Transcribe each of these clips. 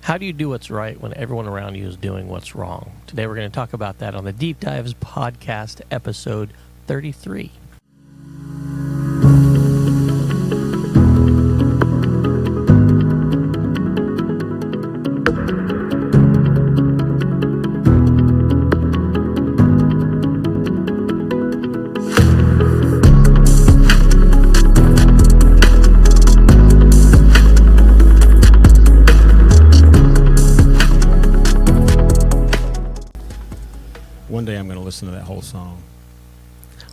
How do you do what's right when everyone around you is doing what's wrong? Today we're going to talk about that on the Deep Dives podcast, episode 33. One day I'm going to listen to that whole song.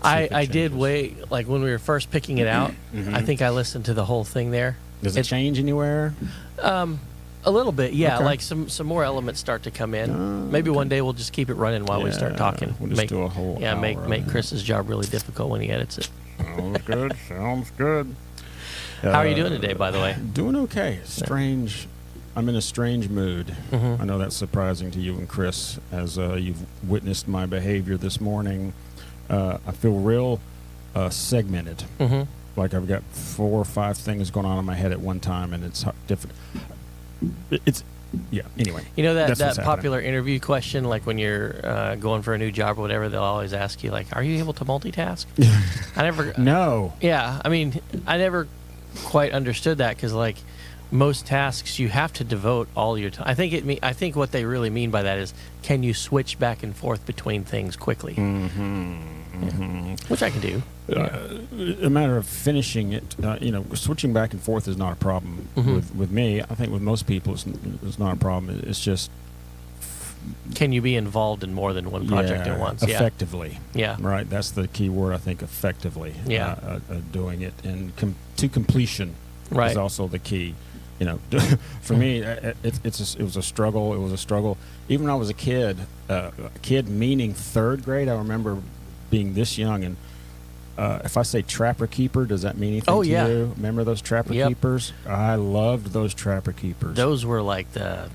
I did like when we were first picking it out, I think I listened to the whole thing there. Does it change anywhere? A little bit, yeah. Okay. Like some more elements start to come in. Maybe one day we'll just keep it running while we start talking. We'll just do a whole hour make Chris's job really difficult when he edits it. Sounds good. Sounds good. How are you doing today, by the way? Doing okay. Strange. I'm in a strange mood. I know that's surprising to you and Chris, as you've witnessed my behavior this morning. I feel real segmented. Like I've got 4 or 5 things going on in my head at one time, and it's different. Anyway. You know that popular interview question, like when you're going for a new job or whatever, they'll always ask you, like, are you able to multitask? I never. No. Yeah, I mean, I never quite understood that because, like, most tasks you have to devote all your time. I think what they really mean by that is, can you switch back and forth between things quickly? Which I can do. A matter of finishing it, switching back and forth is not a problem with me. I think with most people it's not a problem. It's just, can you be involved in more than one project at once? Effectively. Yeah. Right. That's the key word, I think, effectively. Yeah. Doing it and to completion is also the key. For me, it was a struggle. It was a struggle. Even when I was a kid, meaning 3rd grade, I remember being this young. And if I say trapper keeper, does that mean anything to you? Remember those trapper keepers? I loved those trapper keepers. Those were like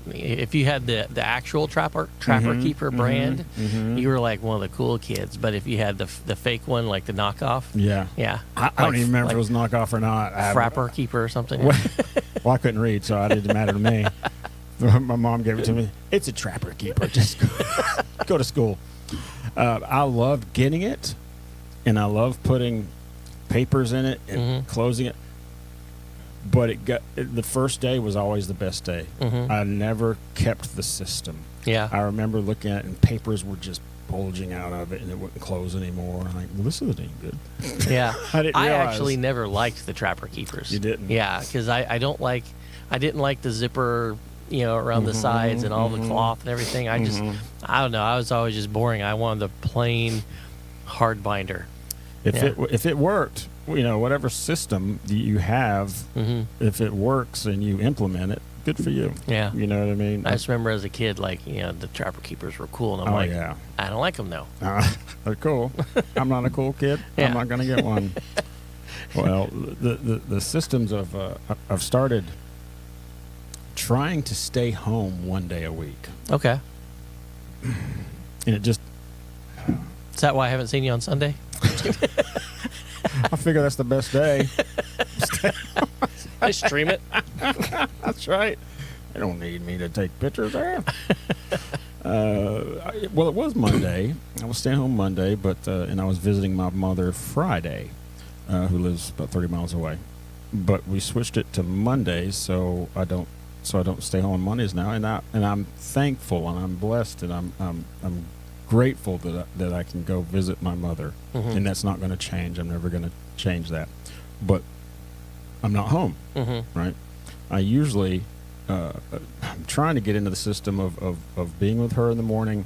if you had the actual trapper keeper brand, you were like one of the cool kids. But if you had the fake one, like the knockoff, I don't even remember if it was knockoff or not. Trapper keeper or something. Well, I couldn't read, so it didn't matter to me. My mom gave it to me. It's a trapper keeper. Just go to school. I loved getting it, and I loved putting papers in it and closing it. But the first day was always the best day. I never kept the system. Yeah. I remember looking at it, and papers were just bulging out of it, and it wouldn't close anymore. I'm like, well, this isn't any good. Yeah. I actually never liked the trapper keepers. You didn't? Yeah, because I didn't like the zipper, around the sides and all the cloth and everything. I don't know. I was always just boring. I wanted the plain hard binder. If it worked, whatever system you have, if it works and you implement it, good for you. Yeah. You know what I mean? I just remember as a kid, like, the trapper keepers were cool, and I'm I don't like them though. They're cool. I'm not a cool kid. I'm not going to get one. Well, the systems of I've started trying to stay home one day a week. Okay. And it just... Is that why I haven't seen you on Sunday? I figure that's the best day. I stream it. That's right. They don't need me to take pictures there. Well, it was Monday. I was staying home Monday, and I was visiting my mother Friday, who lives about 30 miles away. But we switched it to Mondays, so I don't stay home on Mondays now. And I'm thankful, and I'm blessed, and I'm grateful that I can go visit my mother, and that's not going to change. I'm never going to change that. But I'm not home, right? I usually, I'm trying to get into the system of being with her in the morning,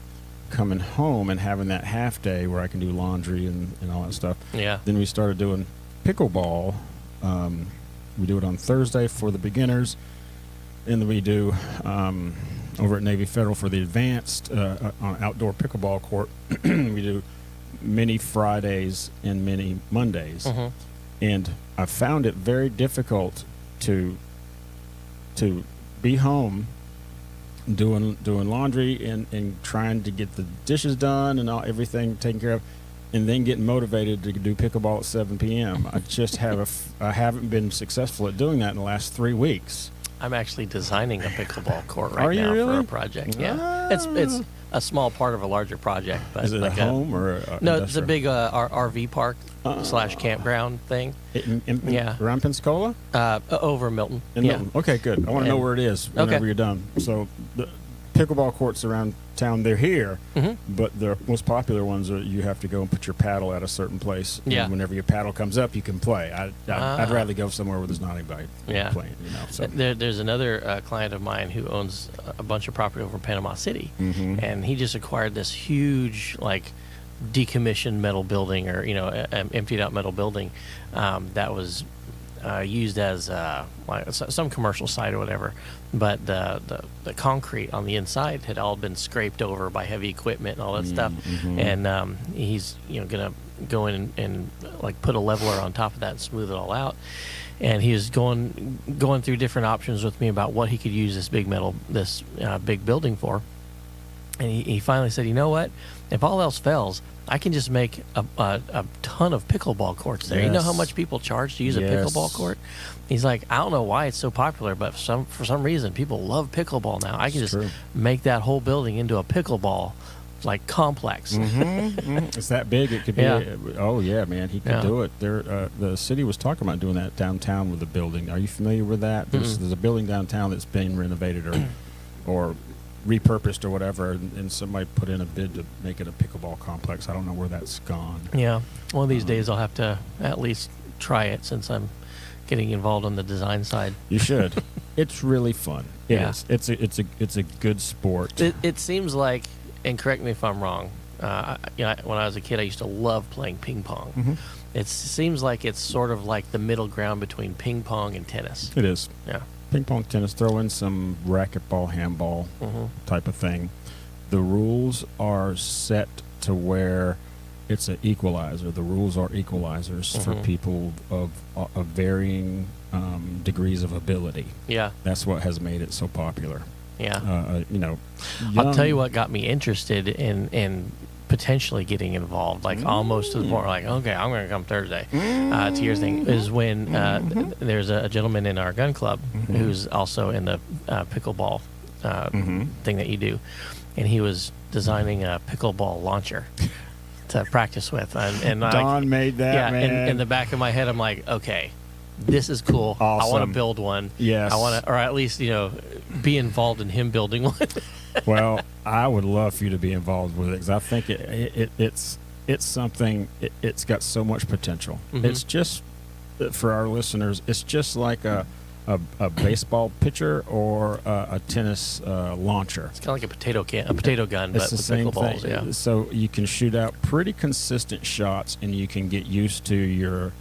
coming home and having that half day where I can do laundry and all that stuff. Yeah. Then we started doing pickleball. We do it on Thursday for the beginners, and then we do over at Navy Federal for the advanced on outdoor pickleball court. We do many Fridays and many Mondays. And I found it very difficult to be home doing laundry and trying to get the dishes done and everything taken care of, and then getting motivated to do pickleball at 7 p.m. I just I haven't been successful at doing that in the last 3 weeks. I'm actually designing a pickleball court Are right you now really? for a project. Yeah, it's a small part of a larger project. But Is it like a home or no, it's a industrial? big RV park / campground thing. Yeah. Around Pensacola? Over Milton. In Yeah. Milton. Okay, good. I want to know where it is whenever Okay. you're done. So the pickleball courts around town, they're here, but the most popular ones are you have to go and put your paddle at a certain place. Yeah. And whenever your paddle comes up, you can play. I'd rather go somewhere where there's not anybody playing. So. There's another client of mine who owns a bunch of property over in Panama City, and he just acquired this huge, like, decommissioned metal building, or emptied out metal building that was used as like some commercial site or whatever, but the concrete on the inside had all been scraped over by heavy equipment and all that stuff, and he's gonna go in and like put a leveler on top of that and smooth it all out. And he was going through different options with me about what he could use this big big building for. And he finally said, you know what? If all else fails, I can just make a ton of pickleball courts there. Yes. You know how much people charge to use a pickleball court? He's like, I don't know why it's so popular, but for some reason, people love pickleball now. I can just make that whole building into a pickleball like complex. It's that big. It could be. Oh yeah, man, he could do it. The city was talking about doing that downtown with the building. Are you familiar with that? There's a building downtown that's being renovated or repurposed or whatever, and somebody put in a bid to make it a pickleball complex. I don't know where that's gone. Yeah, one of these days I'll have to at least try it, since I'm getting involved on the design side. You should. It's really fun. It is. It's a good sport. It seems like, and correct me if I'm wrong, when I was a kid, I used to love playing ping pong. It seems like it's sort of like the middle ground between ping pong and tennis. It is. Yeah. Ping pong, tennis, throw in some racquetball, handball type of thing. The rules are set to where it's an equalizer. The rules are equalizers for people of varying degrees of ability. Yeah. That's what has made it so popular. Yeah. I'll tell you what got me interested in potentially getting involved, like almost to the point where, like, okay, I'm going to come Thursday to your thing, is when there's a gentleman in our gun club who's also in the pickleball thing that you do, and he was designing a pickleball launcher to practice with. And Don made that, man. In the back of my head, I'm like, okay, this is cool. Awesome. I want to build one. Yes. I want to, or at least, be involved in him building one. Well, I would love for you to be involved with it, because I think it's something. It's got so much potential. It's just, for our listeners, it's just like a baseball pitcher or a tennis launcher. It's kind of like a potato gun, but it's the with same pickleballs. thing. Yeah. So you can shoot out pretty consistent shots, and you can get used to your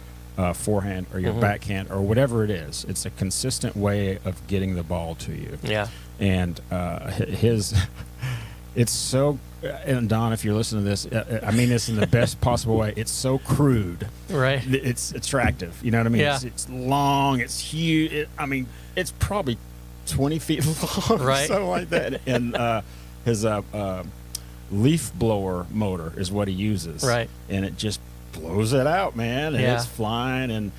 forehand or your backhand or whatever it is. It's a consistent way of getting the ball to you. Yeah. And it's so, and Don, if you're listening to this, I mean this in the best possible way. It's so crude. Right. It's attractive. You know what I mean? Yeah. It's long. It's huge. It's probably 20 feet long. Right. Something like that. And his leaf blower motor is what he uses. Right. And it just blows it out, man, and it's flying. And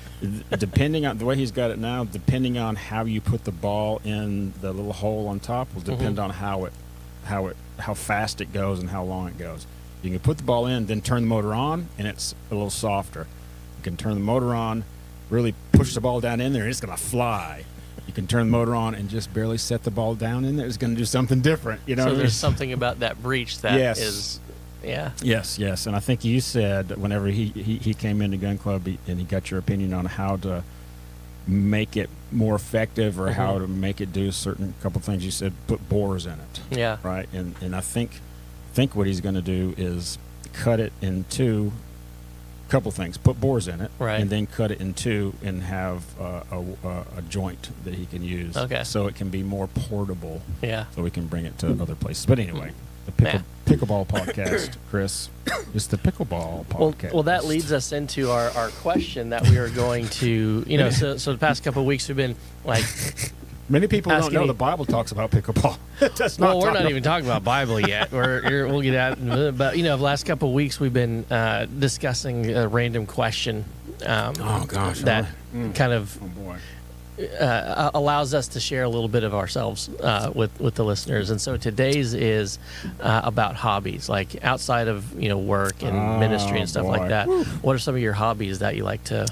depending on the way he's got it now, depending on how you put the ball in the little hole on top, will depend on how fast it goes and how long it goes. You can put the ball in, then turn the motor on, and it's a little softer. You can turn the motor on, really push the ball down in there, and it's going to fly. You can turn the motor on and just barely set the ball down in there. It's going to do something different. So there's something about that breech that is. Yeah. Yes. And I think you said whenever he came into Gun Club and he got your opinion on how to make it more effective or how to make it do a certain couple things, you said put bores in it. Yeah. Right. And I think what he's going to do is cut it in two. Couple things. Put bores in it. Right. And then cut it in two and have a joint that he can use. Okay. So it can be more portable. Yeah. So we can bring it to other places. But anyway. The pickleball podcast, Chris. It's the pickleball podcast. Well, that leads us into our question that we are going to, so the past couple of weeks we've been like. Many people don't know the Bible talks about pickleball. We're not even talking about Bible yet. We'll get at it. But, the last couple of weeks we've been discussing a random question. That kind of. Oh, boy. allows us to share a little bit of ourselves with the listeners. And so today's is about hobbies, like outside of work and ministry and stuff like that. Woo. What are some of your hobbies that you like to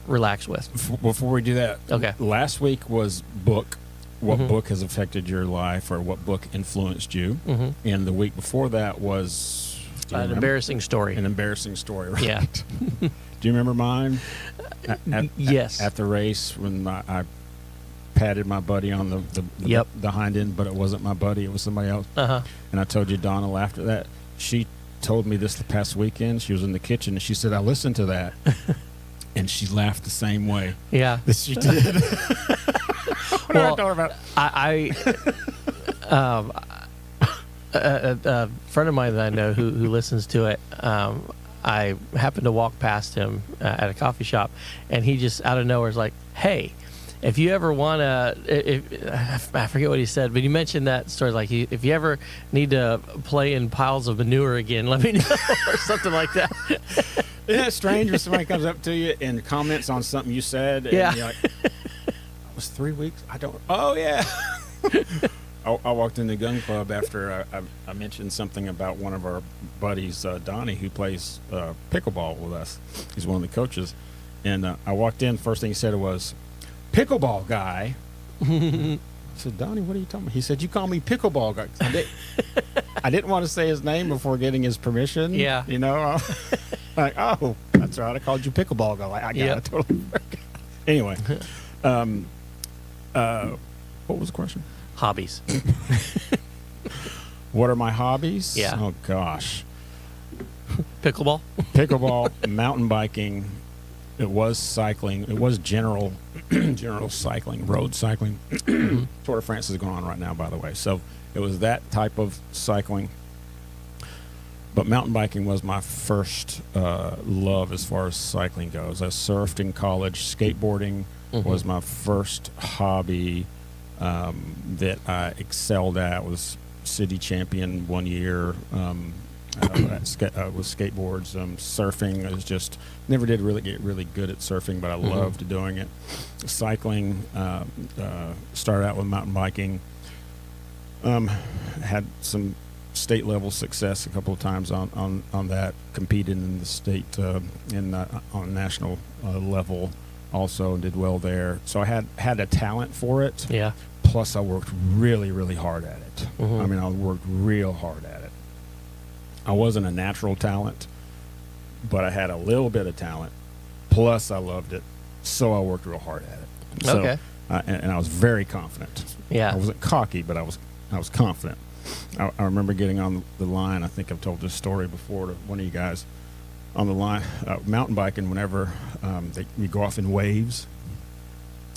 relax with? Before we do that, okay. Last week was book. What book has affected your life, or what book influenced you? And the week before that was an embarrassing story. An embarrassing story, right? Yeah. Do you remember mine? Yes. At the race when I patted my buddy on the hind end, but it wasn't my buddy; it was somebody else. And I told you Donna laughed at that. She told me this the past weekend. She was in the kitchen and she said, "I listened to that," and she laughed the same way. Yeah, that she did. What are I talking about? A friend of mine that I know who listens to it, I happened to walk past him at a coffee shop, and he just out of nowhere is like, "Hey, if you ever want to," I forget what he said, but he mentioned that story, like, if you ever need to play in piles of manure again, let me know, or something like that. Isn't that strange when somebody comes up to you and comments on something you said? And yeah. You're like, it was 3 weeks? Oh, yeah. I walked in the gun club after I mentioned something about one of our buddies, Donnie, who plays pickleball with us. He's one of the coaches. And I walked in, first thing he said was, "Pickleball guy." I said, "Donnie, what are you talking about?" He said, "You call me pickleball guy." I didn't want to say his name before getting his permission. Yeah. Like, oh, that's right. I called you pickleball guy. I got it. Totally. Anyway. What was the question? Hobbies. What are my hobbies? Yeah. Oh, gosh. Pickleball, mountain biking. It was cycling. It was general cycling, road cycling. Tour de France is going on right now, by the way. So it was that type of cycling. But mountain biking was my first love as far as cycling goes. I surfed in college. Skateboarding was my first hobby that I excelled at. Was city champion 1 year with skateboards. Surfing, I was just never did really get really good at surfing, but I loved doing it. Cycling, started out with mountain biking. Had some state level success a couple of times on that. Competed in the state on national level also, and did well there. So I had a talent for it. Yeah. Plus, I worked really, really hard at it. I mean, I worked real hard at it. I wasn't a natural talent, but I had a little bit of talent. Plus, I loved it, so I worked real hard at it. So, okay. And I was very confident. Yeah. I wasn't cocky, but I was confident. I remember getting on the line. I think I've told this story before to one of you guys. On the line, mountain biking, whenever we go off in waves,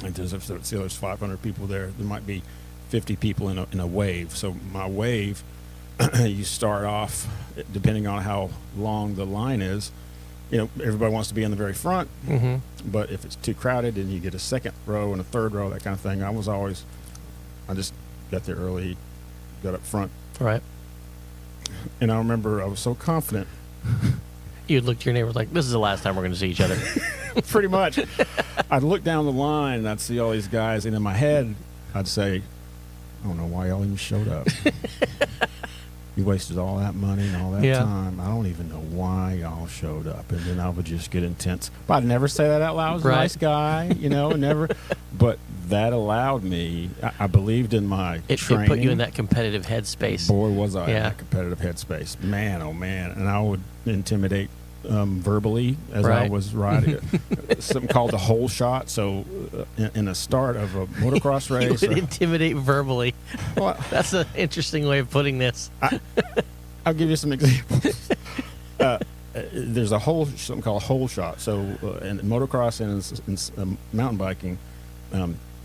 and there's 500 people there. There might be 50 people in a wave. So my wave, you start off, depending on how long the line is, everybody wants to be in the very front. But if it's too crowded, then you get a second row and a third row, that kind of thing. I just got there early, got up front. Right. And I remember I was so confident. You'd look to your neighbor like, "This is the last time we're going to see each other." Pretty much. I'd look down the line and I'd see all these guys, and in my head, I'd say, "I don't know why y'all even showed up. You wasted all that money and all that time. I don't even know why y'all showed up." And then I would just get intense. But I'd never say that out loud. I was a nice guy, never. But that allowed me, I believed in my training. It put you in that competitive headspace. Boy, was I in that competitive headspace. Man, oh man. And I would intimidate verbally as I was riding. Something called the hole shot. So in the start of a motocross race. You would intimidate verbally. Well, that's an interesting way of putting this. I'll give you some examples. There's something called a hole shot. So in motocross and in mountain biking,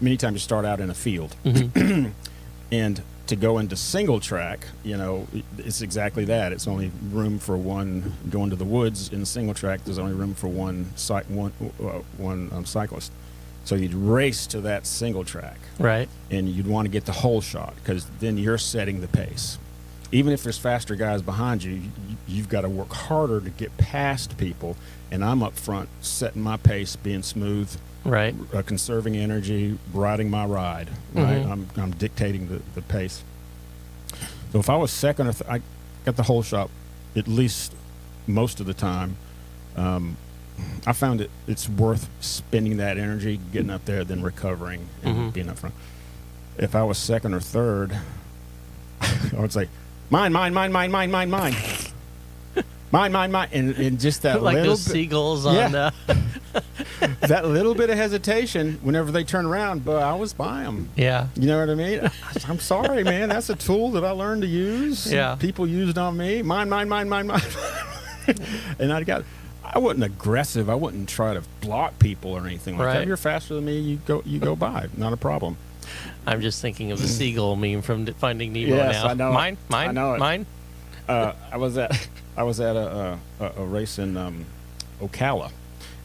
many times you start out in a field. And to go into single track, it's exactly that. It's only room for one. Going to the woods in single track, there's only room for one cyclist. So you'd race to that single track. Right. And you'd want to get the hole shot, because then you're setting the pace. Even if there's faster guys behind you, you've got to work harder to get past people. And I'm up front setting my pace, being smooth, Right. Conserving energy, riding my ride. Right. I'm dictating the pace. So if I was second or I got the whole shot, at least most of the time, I found it's worth spending that energy getting up there than recovering and being up front. If I was second or third, I would say, mine, mine, mine, mine, mine, mine, mine. Mine, mine, mine. And just that like little those seagulls on that little bit of hesitation whenever they turn around, but I was by them. Yeah. You know what I mean? I'm sorry, man. That's a tool that I learned to use. Yeah. People used on me. Mine, mine, mine, mine, mine. And I wasn't aggressive. I wouldn't try to block people or anything like that. If you're faster than me, you go by. Not a problem. I'm just thinking of the seagull meme from Finding Nemo now. I know. Mine, mine, I know it. mine. I was at a race in Ocala,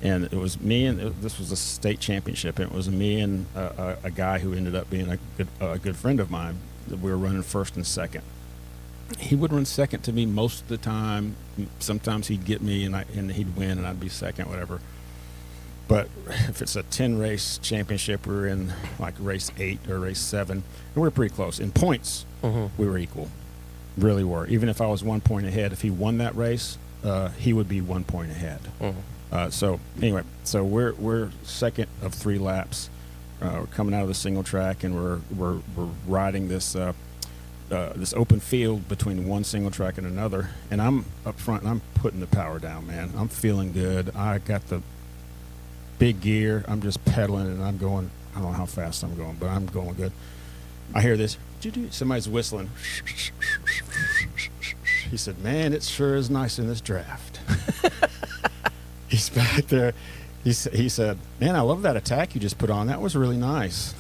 and it was me and this was a state championship. And it was me and a guy who ended up being a good friend of mine. We were running first and second. He would run second to me most of the time. Sometimes he'd get me and he'd win and I'd be second, whatever. But if it's a 10 race championship, we were in like race 8 or race 7, and we were pretty close. In points, we were equal. Really were. Even if I was 1 point ahead, if he won that race, he would be 1 point ahead. So anyway, so we're second of 3 laps. We're coming out of the single track, and we're riding this this open field between one single track and another. And I'm up front, and I'm putting the power down, man. I'm feeling good. I got the big gear. I'm just pedaling, and I'm going. I don't know how fast I'm going, but I'm going good. I hear this. Somebody's whistling. He said, "Man, it sure is nice in this draft." He's back there. He said, "Man, I love that attack you just put on. That was really nice."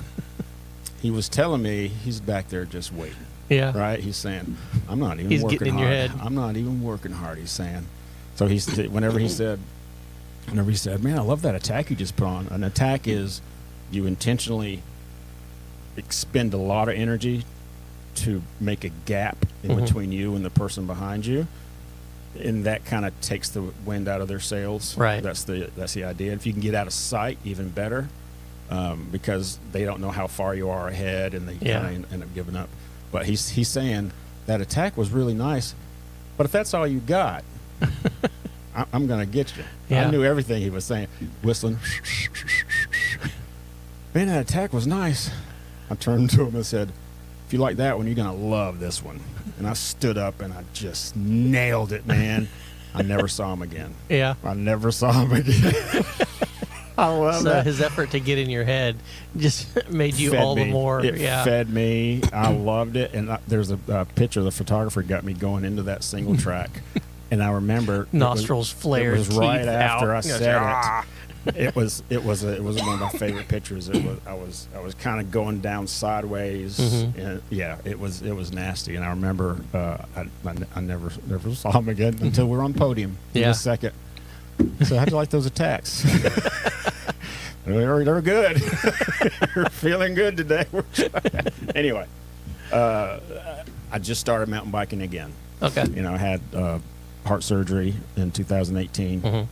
He was telling me he's back there just waiting. Yeah. Right? He's saying, "I'm not even He's working getting in hard. your head. I'm not even working hard," he's saying. So whenever he said, "Man, I love that attack you just put on." An attack is you intentionally expend a lot of energy to make a gap in between you and the person behind you, and that kind of takes the wind out of their sails. Right. That's the idea. If you can get out of sight, even better, because they don't know how far you are ahead, and they kind of end up giving up. But he's saying that attack was really nice, but if that's all you got, I'm going to get you. Yeah. I knew everything he was saying. Whistling. "Man, that attack was nice." I turned to him and said, "If you like that one, you're going to love this one." And I stood up and I just nailed it, man. I never saw him again. Yeah. I never saw him again. I love that. His effort to get in your head just made you Fed all me. the more. It fed me. I loved it. And there's a picture the photographer got me going into that single track. And I remember nostrils flared. It was right after I said it. It was one of my favorite pictures. I was kind of going down sideways, and it was nasty. And I remember I never saw him again until we were on the podium. In a second. So how'd you like those attacks? They're good. You're feeling good today. Anyway, I just started mountain biking again. Okay. I had heart surgery in 2018.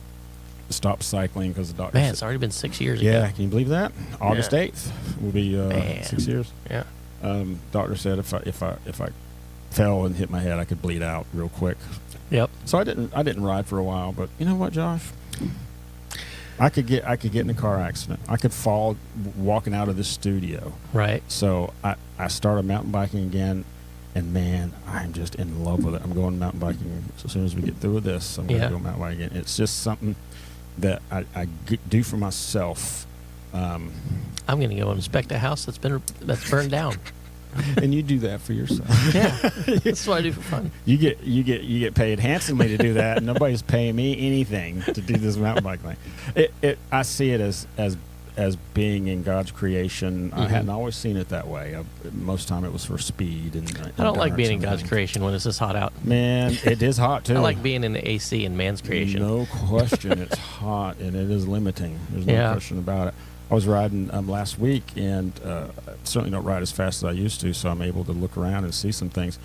Stopped cycling because the doctor. Man, it's already been 6 years ago. Yeah, can you believe that? August 8th will be 6 years. Yeah. Doctor said if I fell and hit my head, I could bleed out real quick. Yep. So I didn't ride for a while, but you know what, Josh? I could get in a car accident. I could fall walking out of the studio. Right. So I started mountain biking again, and man, I'm just in love with it. I'm going mountain biking as soon as we get through with this. I'm going to go mountain biking again. It's just something that I do for myself. I'm going to go inspect a house that's burned down. And you do that for yourself. Yeah, that's what I do for fun. You get paid handsomely to do that, and nobody's paying me anything to do this mountain bike thing. I see it as being in God's creation. I hadn't always seen it that way. Most of the time it was for speed. And I don't like being in God's creation when it's this hot out. Man, it is hot too. I like being in the AC in man's creation. No question, it's hot and it is limiting. There's no question about it. I was riding last week, and certainly don't ride as fast as I used to, so I'm able to look around and see some things.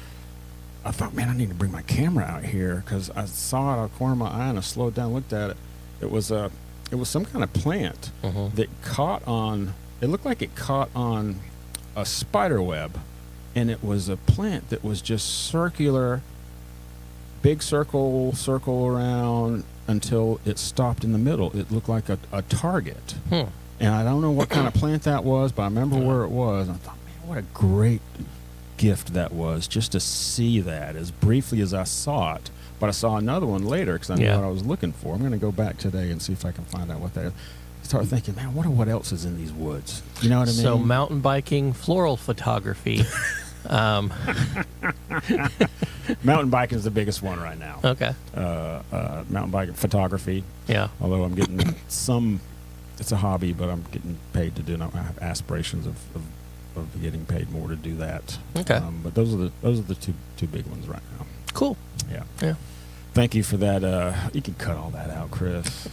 I thought, man, I need to bring my camera out here because I saw it out of the corner of my eye, and I slowed down, looked at it. It was it was some kind of plant Mm-hmm. that caught on. It looked like it caught on a spider web, and it was a plant that was just circular, big circle around until it stopped in the middle. It looked like a target. And I don't know what kind of plant that was, but I remember where it was. And I thought, man, what a great gift that was, just to see that as briefly as I saw it. But I saw another one later because I knew what I was looking for. I'm going to go back today and see if I can find out what that is. I started thinking, man, what else is in these woods? You know what I mean? So mountain biking, floral photography. Mountain biking is the biggest one right now. Okay. Mountain biking, photography. Yeah. Although I'm getting it's a hobby, but I'm getting paid to do it. I have aspirations of getting paid more to do that. Okay. But those are the two big ones right now. Cool. Yeah. Yeah. Thank you for that. You can cut all that out, Chris.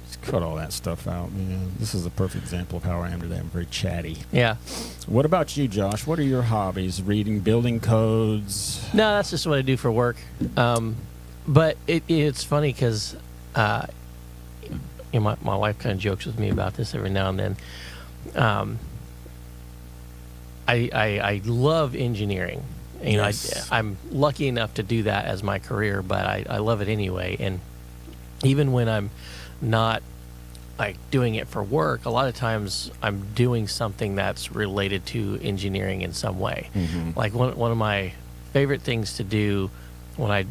Just cut all that stuff out, man. This is a perfect example of how I am today. I'm very chatty. Yeah. What about you, Josh? What are your hobbies? Reading, building codes? No, that's just what I do for work. But it's funny because my wife kind of jokes with me about this every now and then. I love engineering. Yes. I'm lucky enough to do that as my career, but I love it anyway. And even when I'm not like doing it for work, a lot of times I'm doing something that's related to engineering in some way. Mm-hmm. Like one of my favorite things to do when I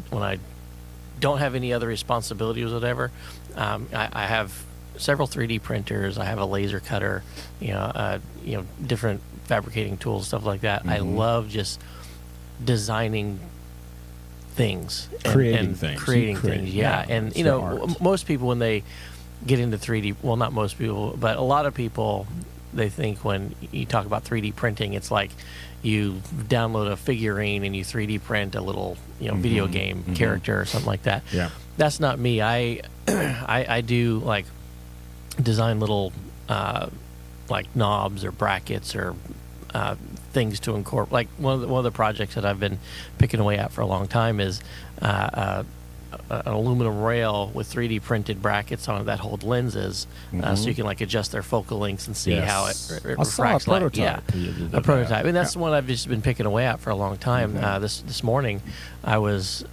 don't have any other responsibilities or whatever, I have several 3D printers. I have a laser cutter, different fabricating tools, stuff like that. I love just designing things, creating things. Yeah, and most people when they get into 3D, well, not most people, but a lot of people, they think when you talk about 3D printing, it's like you download a figurine and you 3D print a little, video game character or something like that. Yeah, that's not me. I do like design little like knobs or brackets or things to incorporate. Like one of the projects that I've been picking away at for a long time is an aluminum rail with 3D printed brackets on it that hold lenses, so you can like adjust their focal lengths and see how it refracts light. Yeah, a prototype, and that's the one I've just been picking away at for a long time. This morning, I was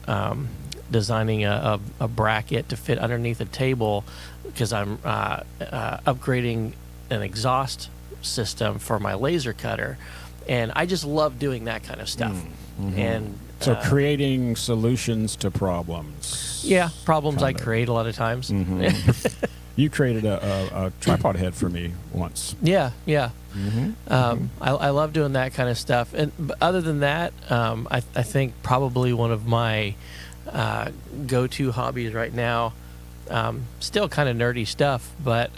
designing a bracket to fit underneath a table because I'm upgrading an exhaust system for my laser cutter, and I just love doing that kind of stuff. And so creating solutions to problems. Yeah, problems I create a lot of times. You created a tripod head for me once. Yeah. I love doing that kind of stuff. And other than that, I think probably one of my go-to hobbies right now, still kind of nerdy stuff, but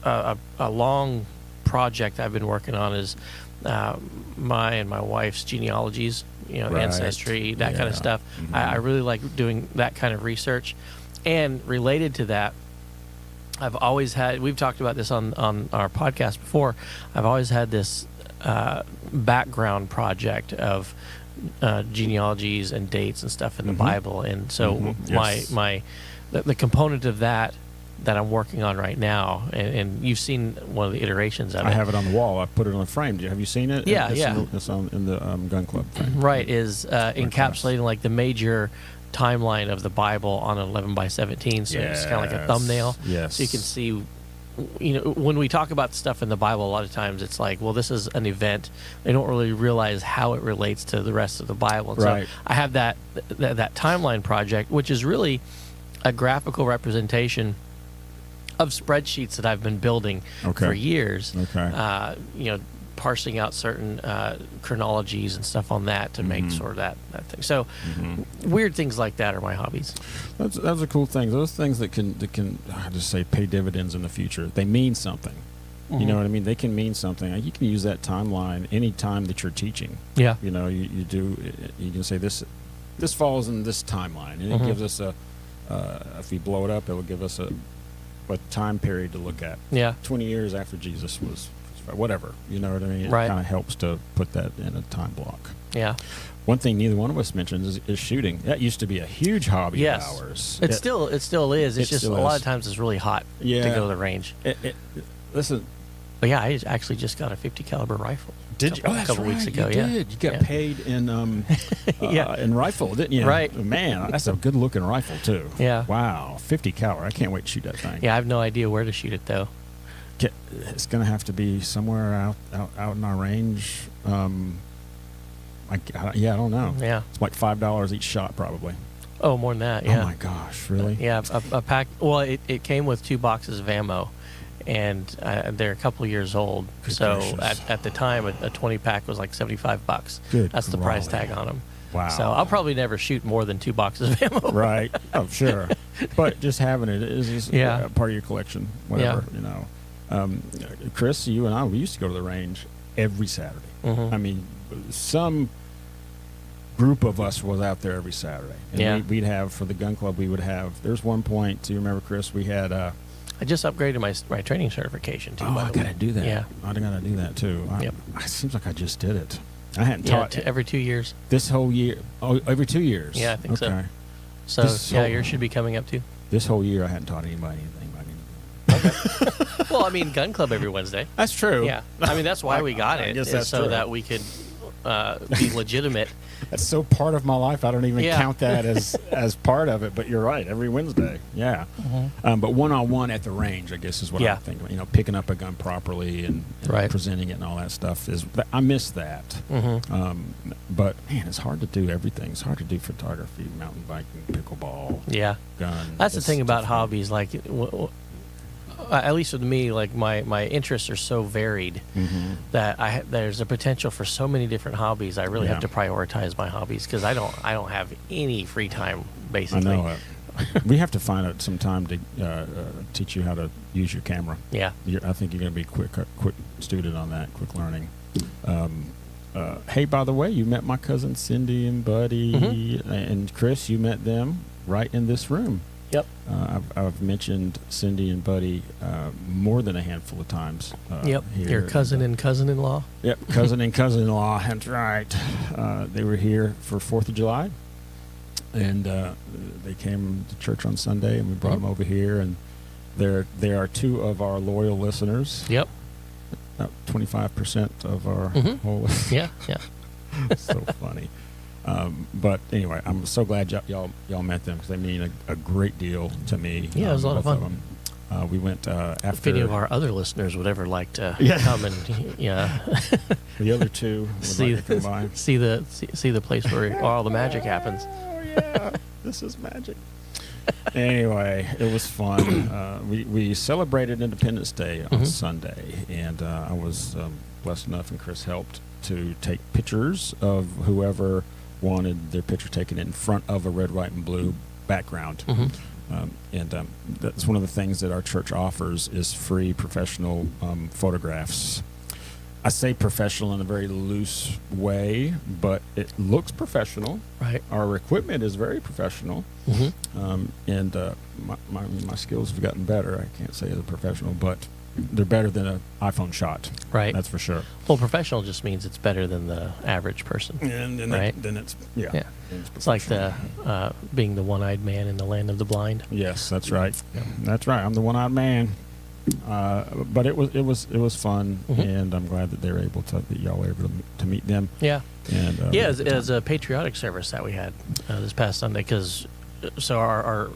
a long project I've been working on is my and my wife's genealogies, ancestry, that kind of stuff. I really like doing that kind of research. And related to that, I've always had, we've talked about this on our podcast before, I've always had this background project of genealogies and dates and stuff in the Bible. And so the component of that I'm working on right now, and you've seen one of the iterations of it. I have it on the wall. I put it on the frame. Have you seen it? Yeah, It's in the gun club frame. Right, is encapsulating like the major timeline of the Bible on an 11x17, so it's kind of like a thumbnail. Yes. So you can see, when we talk about stuff in the Bible, a lot of times it's like, well, this is an event. They don't really realize how it relates to the rest of the Bible. And right. So I have that timeline project, which is really a graphical representation of spreadsheets that I've been building for years. Parsing out certain chronologies and stuff on that to make sort of that thing. So weird things like that are my hobbies. That's a cool thing. Those things that can I just say pay dividends in the future. They mean something. You know what I mean? They can mean something. You can use that timeline any time that you're teaching. Yeah. You can say this falls in this timeline, and it gives us if we blow it up, it will give us a time period to look at. Yeah. 20 years after Jesus was whatever. You know what I mean? It Right. kind of helps to put that in a time block. Yeah. One thing neither one of us mentioned is shooting. That used to be a huge hobby Yes. of ours. It still is. It's it just a still lot is. of times it's really hot Yeah. to go to the range. Listen, But yeah, I actually just got a 50 caliber rifle. did you? A Oh, that's couple right. weeks ago. You Yeah. did. You got Yeah. paid in Yeah. in rifle, didn't you? Right. Man, that's a good looking rifle too. Yeah. Wow, 50 caliber. I can't wait to shoot that thing. Yeah, I have no idea where to shoot it though. It's going to have to be somewhere out in our range. I don't know. Yeah. It's like $5 each shot, probably. Oh, more than that. Yeah. Oh my gosh, really? Yeah, a pack. Well, it came with 2 boxes of ammo, and they're a couple years old. Good so gracious. at the time, a 20 pack was like $75. Good That's the price golly. tag on them. Wow. So I'll probably never shoot more than 2 boxes of ammo. Right. Oh, sure. But just having it is Yeah. part of your collection. Whatever. You know. Chris, you and I, we used to go to the range every Saturday. Mhm. I mean, some group of us was out there every Saturday. And Yeah. we'd have, for the gun club, we would have, there's one point, do you remember, Chris, we had, I just upgraded my training certification too. oh, by I the way. got to do that. Yeah. I got to do that too. Yep. It seems like I just did it. I hadn't Yeah, taught every 2 years. this whole year. Oh, every 2 years? Yeah, I think so. Okay. So This yeah, whole- yours should be coming up too. This whole year I hadn't taught anybody anything. Well, I mean, gun club every Wednesday. That's true. Yeah, I mean that's why we got I it, guess is that's so true. that we could be legitimate. That's so part of my life. I don't even Yeah. count that as part of it. But you're right. Every Wednesday, yeah. But one-on-one at the range, I guess, is what Yeah. I'm thinking. You know, picking up a gun properly and Right. presenting it and all that stuff is. I miss that. But man, it's hard to do everything. It's hard to do photography, mountain biking, pickleball, Yeah, gun. that's the It's thing about different. hobbies. Like, at least with me, like my interests are so varied that there's a potential for so many different hobbies. I really Yeah. have to prioritize my hobbies because I don't have any free time I basically. know it. We have to find out some time to teach you how to use your camera. Yeah. I think you're going to be a quick student on that, quick learning. Hey, by the way, you met my cousin Cindy and Buddy and Chris. You met them right in this room. Yep. I've mentioned Cindy and Buddy more than a handful of times. Yep. Here. Your cousin and cousin-in-law. Yep, cousin and cousin-in-law. That's right. They were here for 4th of July, and they came to church on Sunday, and we brought them over here. And they are 2 of our loyal listeners. Yep. About 25% of our whole. Yeah. Yeah. So funny. But anyway, I'm so glad y'all met them because they mean a great deal to me. Yeah, it was a lot of both fun. them. We went after If any of our other listeners would ever like to Yeah. come and the other 2 would see like to come by. see the place where all the magic happens. Oh yeah, this is magic. Anyway, it was fun. We celebrated Independence Day on Sunday, and I was blessed enough, and Chris helped to take pictures of whoever wanted their picture taken in front of a red, white, and blue background. And that's one of the things that our church offers is free professional photographs. I say professional in a very loose way, but it looks professional. Right. Our equipment is very professional, and my skills have gotten better. I can't say as a professional, but they're better than an iPhone shot. Right. That's for sure. Well, professional just means it's better than the average person. And then, Right. then it's yeah. Yeah. Then It's like professional. being the one-eyed man in the land of the blind. Yes, that's right. That's right. I'm the one-eyed man. But it was fun, and I'm glad that they were able to that y'all were able to meet them. Yeah. And Yeah, as a patriotic service that we had this past Sunday, because so our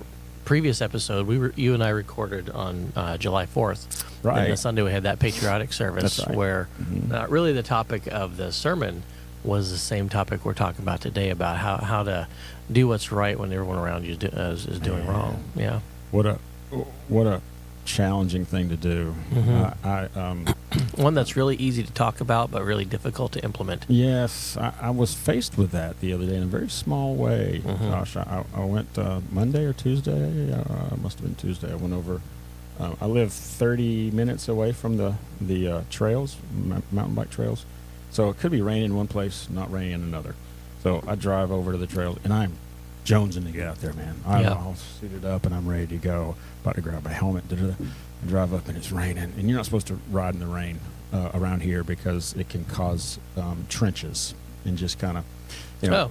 previous episode you and I recorded on July 4th. Right. And the Sunday we had that patriotic service That's right. where really the topic of the sermon was the same topic we're talking about today about how to do what's right when everyone around you is doing wrong. Yeah. what a challenging thing to do. One that's really easy to talk about but really difficult to implement. Yes, I was faced with that the other day in a very small way. Gosh, I went Monday or Tuesday. Must have been Tuesday. I went over. I live 30 minutes away from the trails, mountain bike trails. So it could be raining in one place, not raining in another. So I drive over to the trails, and I'm jonesing to get out there, man. I'm Yeah. all suited up and I'm ready to go. About to grab my helmet, drive up, and it's raining. And you're not supposed to ride in the rain around here because it can cause trenches and just kind of,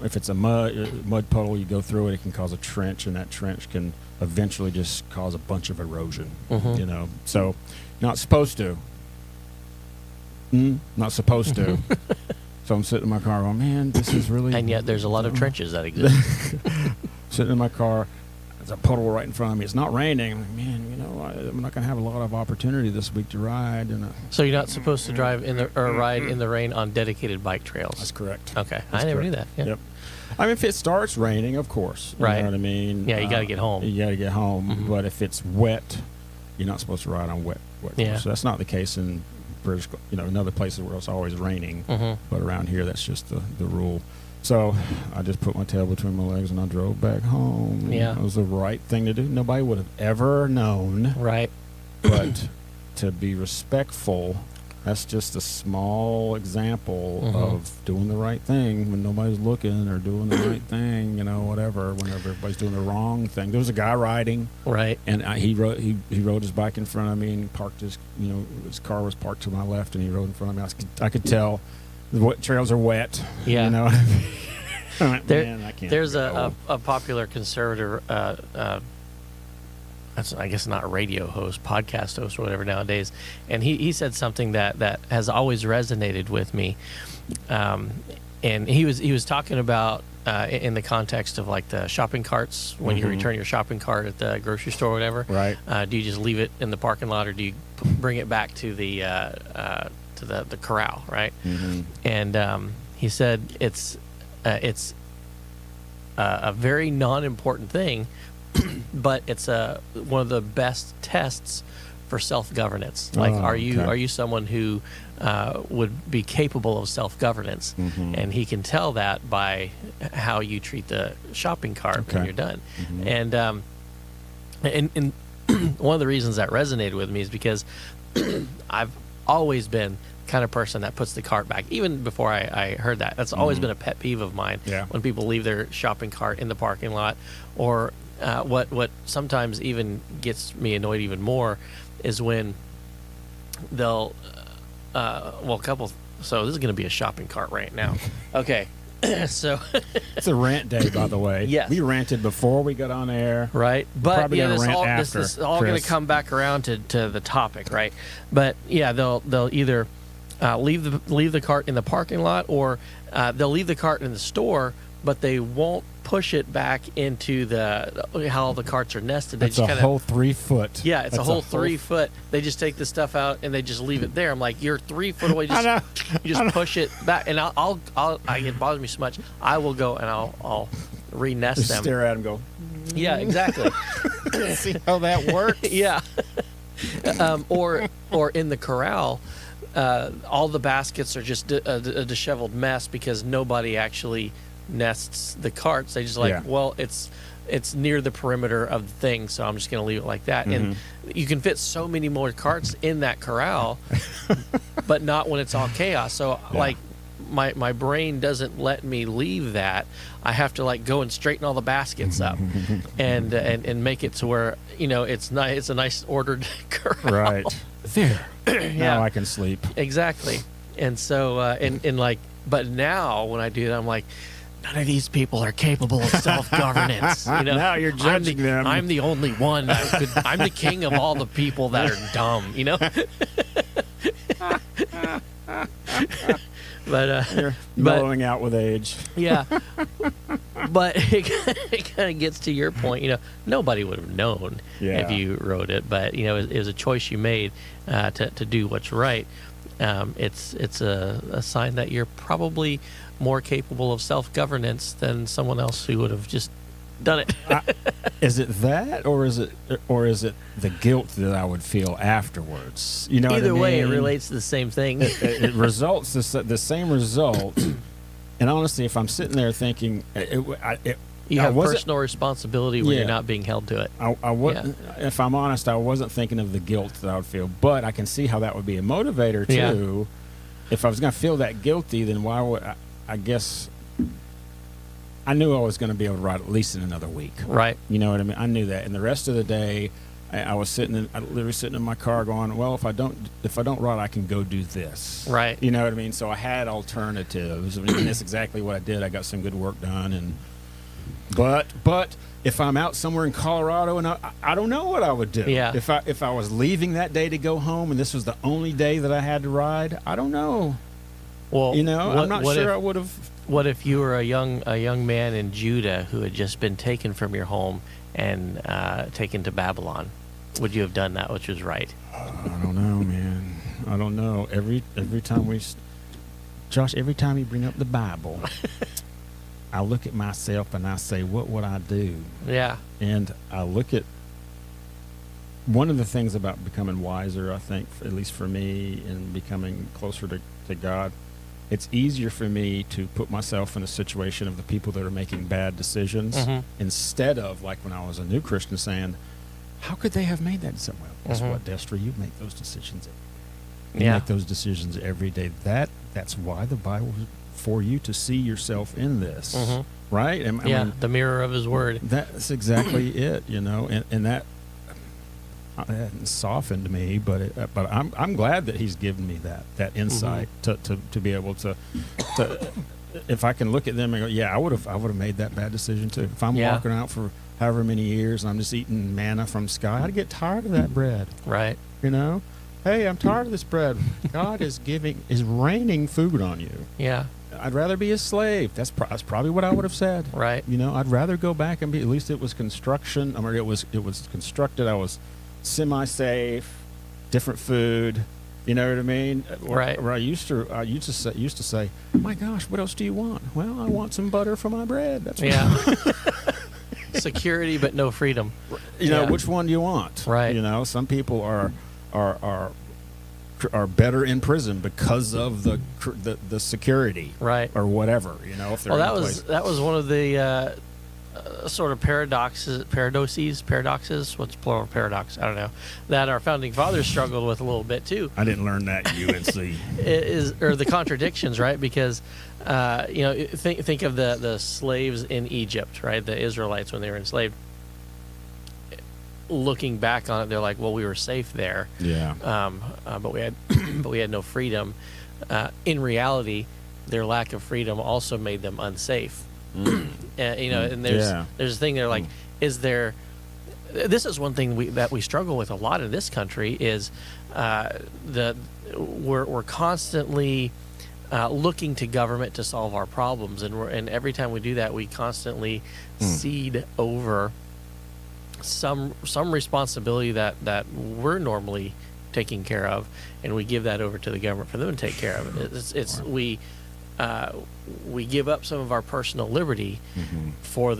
if it's a mud puddle, you go through it, it can cause a trench, and that trench can eventually just cause a bunch of erosion. So not supposed to. Not supposed to. So I'm sitting in my car going, man, this is really... And yet there's a lot of trenches that exist. Sitting in my car, there's a puddle right in front of me. It's not raining. I'm like, man, I'm not going to have a lot of opportunity this week to ride. So you're not supposed to drive ride in the rain on dedicated bike trails? That's correct. Okay. That's I never correct. knew that. Yeah. Yep. I mean, if it starts raining, of course. You Right. know what I mean? Yeah, you got to get home. You got to get home. Mhm. But if it's wet, you're not supposed to ride on wet Yeah. course. So that's not the case in British, in other places where it's always raining. Mhm. But around here, that's just the rule. So I just put my tail between my legs and I drove back home. Yeah. It was the right thing to do. Nobody would have ever known. Right. But to be respectful, that's just a small example Mhm. of doing the right thing when nobody's looking, or doing the right thing, whatever, when everybody's doing the wrong thing. There was a guy riding, Right. and he rode his bike in front of me and parked his car was parked to my left, and he rode in front of me. I could tell the trails are wet. Yeah. You know what I mean? I went, There- man, I can't There's go. a popular conservative, that's, I guess, not a radio host, podcast host or whatever nowadays, and he said something that has always resonated with me, and he was talking about in the context of like the shopping carts when you Mhm. return your shopping cart at the grocery store or whatever. Right. Do you just leave it in the parking lot, or do you bring it back to the corral, right? Mm-hmm. And he said it's a very non-important thing, but it's one of the best tests for self-governance. Like, Oh, are you okay. someone who would be capable of self-governance? Mhm. And he can tell that by how you treat the shopping cart when Okay. you're done. Mhm. And one of the reasons that resonated with me is because I've always been the kind of person that puts the cart back. Even before I heard that, that's always Mhm. been a pet peeve of mine. Yeah. When people leave their shopping cart in the parking lot, or what sometimes even gets me annoyed even more is when they'll so this is going to be a shopping cart right now. Okay. So It's a rant day, by the way. Yes. We ranted before we got on air. right, but probably yeah, gonna this rant all after, this is all going Chris. to come back around to the topic, right? But yeah, they'll either leave the cart in the parking lot, or they'll leave the cart in the store, but they won't push it back into how the carts are nested. They It's just a kind whole 3 foot. yeah, it's That's a whole 3 foot. They just take the stuff out and they just leave it there. I'm like, you're 3 foot away. I know. You just push it back, and it bothers me so much. I will go and I'll re-nest Just them. stare at him, go. Yeah, exactly. See how that works? Yeah. Or in the corral, all the baskets are just a disheveled mess because nobody actually nests the carts. They just Yeah. well, it's near the perimeter of the thing, so I'm just going to leave it like that. And you can fit so many more carts in that corral, but not when it's all chaos. So Yeah. like my brain doesn't let me leave that. I have to like go and straighten all the baskets up and make it to where it's a nice ordered corral. Right. There. Yeah. Now I can sleep. Exactly. And so and like, but now when I do that, I'm like, none of these people are capable of self-governance. Now you're judging them. I'm the only one I'm the king of all the people that are dumb. But You're but- mellowing out with age. yeah, but it kind of gets to your point. Nobody would have known Yeah. if you wrote it, but it was a choice you made to do what's right. It's a sign that you're probably more capable of self-governance than someone else who would have just done it. Is it that, or is it the guilt that I would feel afterwards? You know, Either what I way, it mean? relates to the same thing. It results the same result. And honestly, if I'm sitting there thinking, You I have wasn't- personal responsibility when Yeah. you're not being held to it. I wasn't, if I'm honest, I wasn't thinking of the guilt that I would feel, but I can see how that would be a motivator too. Yeah. If I was going to feel that guilty, then why would I guess I knew I was going to be able to ride at least in another week. Right. You know what I mean? I knew that. And the rest of the day, I was literally sitting in my car going, well, if I don't ride, I can go do this. Right. You know what I mean? So I had alternatives, and that's exactly what I did. I got some good work done, but if I'm out somewhere in Colorado and I don't know what I would do. Yeah. If I was leaving that day to go home and this was the only day that I had to ride, I don't know. Well, I'm not sure I would have. What if you were a young man in Judah who had just been taken from your home and taken to Babylon? Would you have done that, which was right? I don't know, man. I don't know. Every time Josh, every time you bring up the Bible, I look at myself and I say, what would I do? Yeah. And I look at one of the things about becoming wiser, I think, at least for me, and becoming closer to God, it's easier for me to put myself in a situation of the people that are making bad decisions instead of, like when I was a new Christian, saying, how could they have made that decision? Well, guess what, Destra? You make those decisions every day. You make those decisions every day. That's why the Bible is for you to see yourself in this, right? I mean, the mirror of His Word. That's exactly it, you know, and that softened me, but I'm glad that He's given me that insight to be able to if I can look at them and go, yeah, I would have made that bad decision too. If I'm walking out for however many years and I'm just eating manna from sky, I'd get tired of that bread. Right. You know, hey, I'm tired of this bread. God is raining food on you. Yeah. I'd rather be a slave. That's probably what I would have said. Right. You know, I'd rather go back and be. At least it was construction. I mean, it was constructed. I was semi-safe, different food. You know what I mean? Right. Where I used to say, my gosh, what else do you want? Well, I want some butter for my bread. That's what security, but no freedom. You know, which one do you want? Right. You know, some people are better in prison because of the security, right, or whatever. You know, if they're that was one of the sort of paradoxes. What's plural paradox? I don't know. That our founding fathers struggled with a little bit too. I didn't learn that at UNC. Or the contradictions, right? Because you know, think of the slaves in Egypt, right? The Israelites when they were enslaved. Looking back on it, they're like, well, we were safe there. Yeah. But we had no freedom. In reality, their lack of freedom also made them unsafe. You know, and there's a thing there, like, is there? This is one thing that we struggle with a lot in this country is we're constantly looking to government to solve our problems, and every time we do that, we constantly cede over some responsibility that we're normally taking care of, and we give that over to the government for them to take care of it. We give up some of our personal liberty for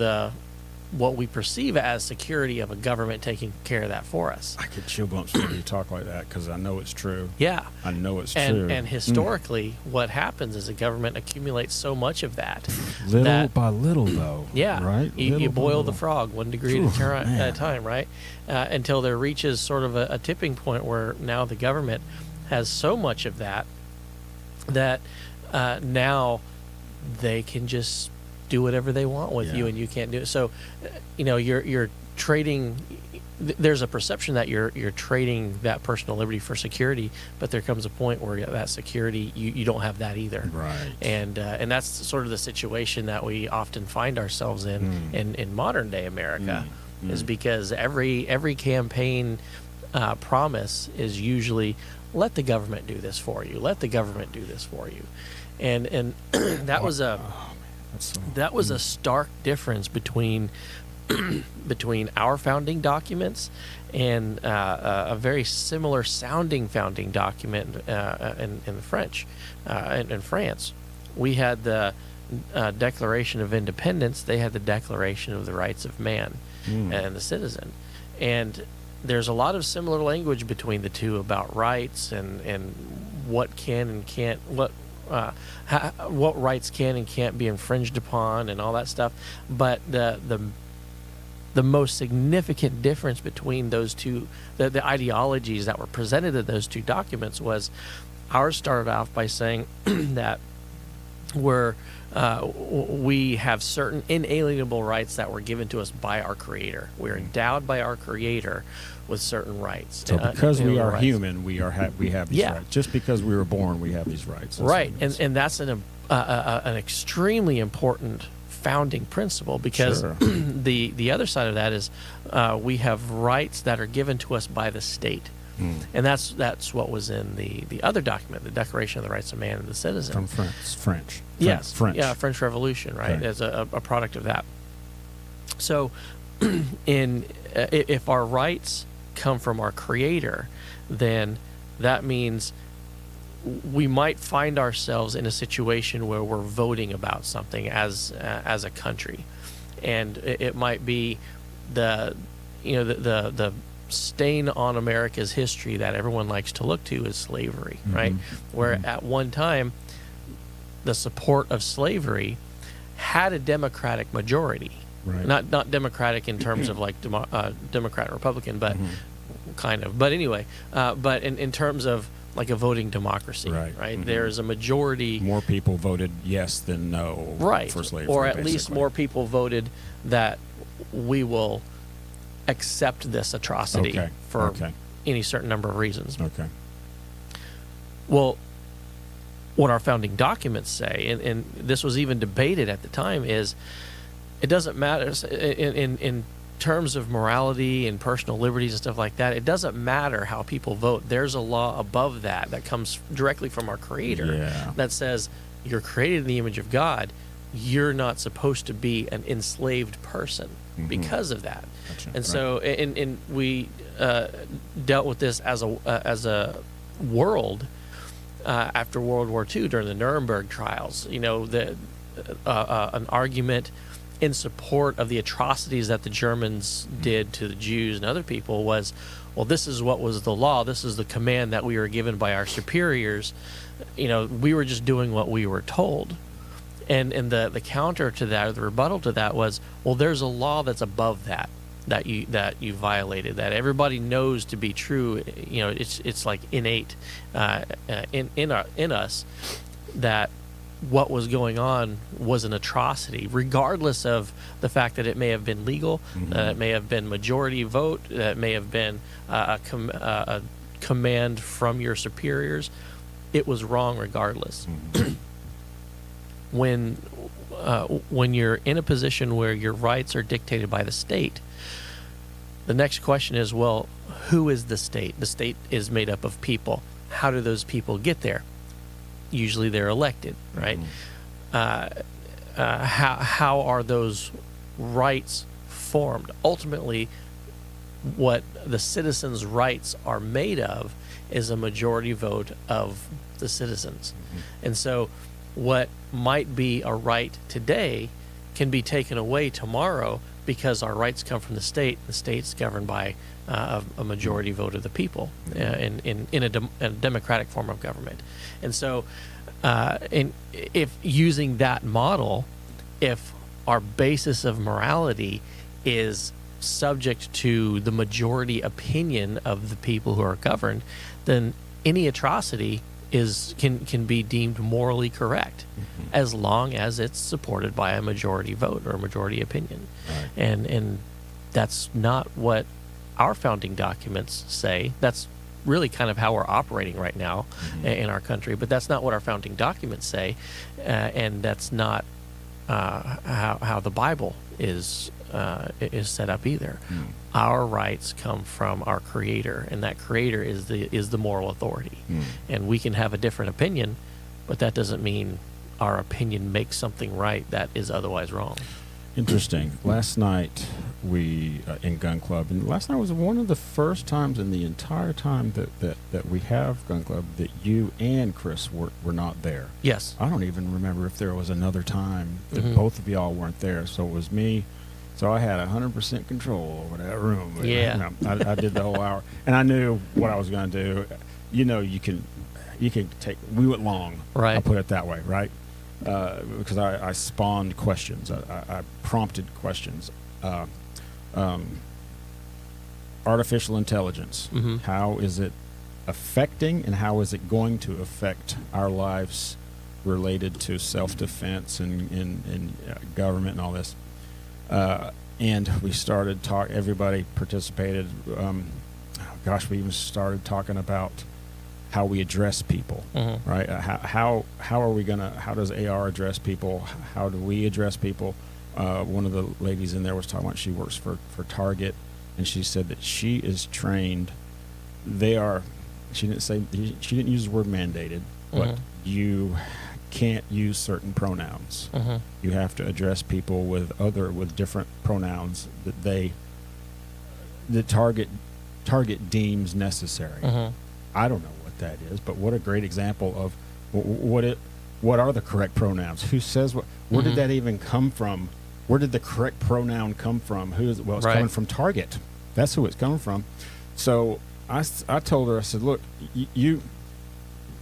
what we perceive as security of a government taking care of that for us. I get chill bumps when you talk like that because I know it's true. Yeah. I know it's true. And historically, what happens is the government accumulates so much of that. Little by little, though. Yeah. Right? You boil the frog 1 degree at a time, right? Until there reaches sort of a tipping point where now the government has so much of that now they can just do whatever they want with you, and you can't do it. So, you know, you're trading. There's a perception that you're trading that personal liberty for security, but there comes a point where that security you don't have that either. Right. And that's sort of the situation that we often find ourselves in modern day America, is because every campaign promise is usually, let the government do this for you. Let the government do this for you. And that was a stark difference between our founding documents and a very similar sounding founding document in French, in France. We had the Declaration of Independence. They had the Declaration of the Rights of Man and the Citizen. And there's a lot of similar language between the two about rights and what can and can't, what rights can and can't be infringed upon and all that stuff. But the most significant difference between those two, the ideologies that were presented in those two documents, was ours started off by saying that we have certain inalienable rights that were given to us by our Creator. We're endowed by our Creator with certain rights. So because we are rights. Human, we have these rights. Just because we were born, we have these rights. Right, and that's an extremely important founding principle, because Sure. the other side of that is we have rights that are given to us by the state. And that's what was in the other document, the Declaration of the Rights of Man and the Citizen. From French. Yes. French. Yeah, French Revolution, right? Okay. As a product of that. So, if our rights come from our Creator, then that means we might find ourselves in a situation where we're voting about something as a country, and it might be the stain on America's history that everyone likes to look to is slavery, right? Where at one time the support of slavery had a Democratic majority, Right. not Democratic in terms of like Democrat and Republican, but kind of. But anyway, but in terms of like a voting democracy, right? There's a majority. More people voted yes than no for slavery, or at least basically. more people voted that we will accept this atrocity for any certain number of reasons. Okay. Well, what our founding documents say, and this was even debated at the time, is it doesn't matter in terms of morality and personal liberties and stuff like that. It doesn't matter how people vote. There's a law above that comes directly from our Creator that says you're created in the image of God. You're not supposed to be an enslaved person because of that. Gotcha. And so, and we dealt with this as a world after World War II during the Nuremberg trials. You know, an argument in support of the atrocities that the Germans did to the Jews and other people was, well, this is what was the law. This is the command that we were given by our superiors. You know, we were just doing what we were told. And the counter to that, or the rebuttal to that, was, well, there's a law that's above that you violated, that everybody knows to be true. You know, it's like innate in us that what was going on was an atrocity, regardless of the fact that it may have been legal, it may have been majority vote, it may have been a command from your superiors. It was wrong regardless. When you're in a position where your rights are dictated by the state, the next question is, well, who is the state? The state is made up of people. How do those people get there? Usually they're elected, right? How are those rights formed? Ultimately, what the citizens' rights are made of is a majority vote of the citizens. And so what might be a right today can be taken away tomorrow because our rights come from the state. The state's governed by a majority vote of the people in a democratic form of government. And so if using that model, if our basis of morality is subject to the majority opinion of the people who are governed, then any atrocity can be deemed morally correct as long as it's supported by a majority vote or a majority opinion. And that's not what our founding documents say. That's really kind of how we're operating right now in our country, but that's not what our founding documents say, and that's not how the Bible is set up either. Our rights come from our Creator, and that Creator is the moral authority. And we can have a different opinion, but that doesn't mean our opinion makes something right that is otherwise wrong. Interesting. Last night we in Gun Club, and last night was one of the first times in the entire time that we have Gun Club that you and Chris were not there. Yes. I don't even remember if there was another time that both of y'all weren't there. So it was me. So I had 100% control over that room. Yeah. I did the whole hour, and I knew what I was going to do. You know, you can take. We went long. Right. I'll put it that way. Right. Because I spawned questions. I prompted questions. Artificial intelligence. How is it affecting, and how is it going to affect our lives related to self-defense and government and all this. And we started everybody participated. We even started talking about how we address people, right? How does AR address people? How do we address people? One of the ladies in there was talking about she works for Target, and she said that she is trained. She didn't use the word mandated, but you can't use certain pronouns. You have to address people with different pronouns that the Target deems necessary. I don't know what that is, but what a great example of what are the correct pronouns? Who says what? Where did that even come from? Where did the correct pronoun come from? Who is it? Well, it's coming from Target. That's who it's coming from. So I told her, I said, look,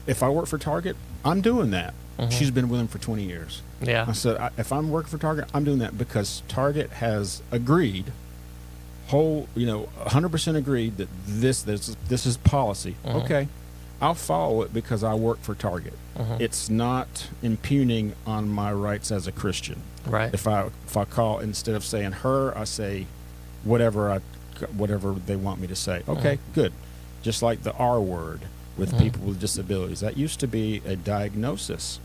if I work for Target, I'm doing that. She's been with them for 20 years. Yeah. I said, if I'm working for Target, I'm doing that because Target has agreed, 100% agreed that this is policy. Okay, I'll follow it because I work for Target. It's not impugning on my rights as a Christian. Right. If I call, instead of saying her, I say whatever they want me to say. Okay, good. Just like the R word with people with disabilities. That used to be a diagnosis,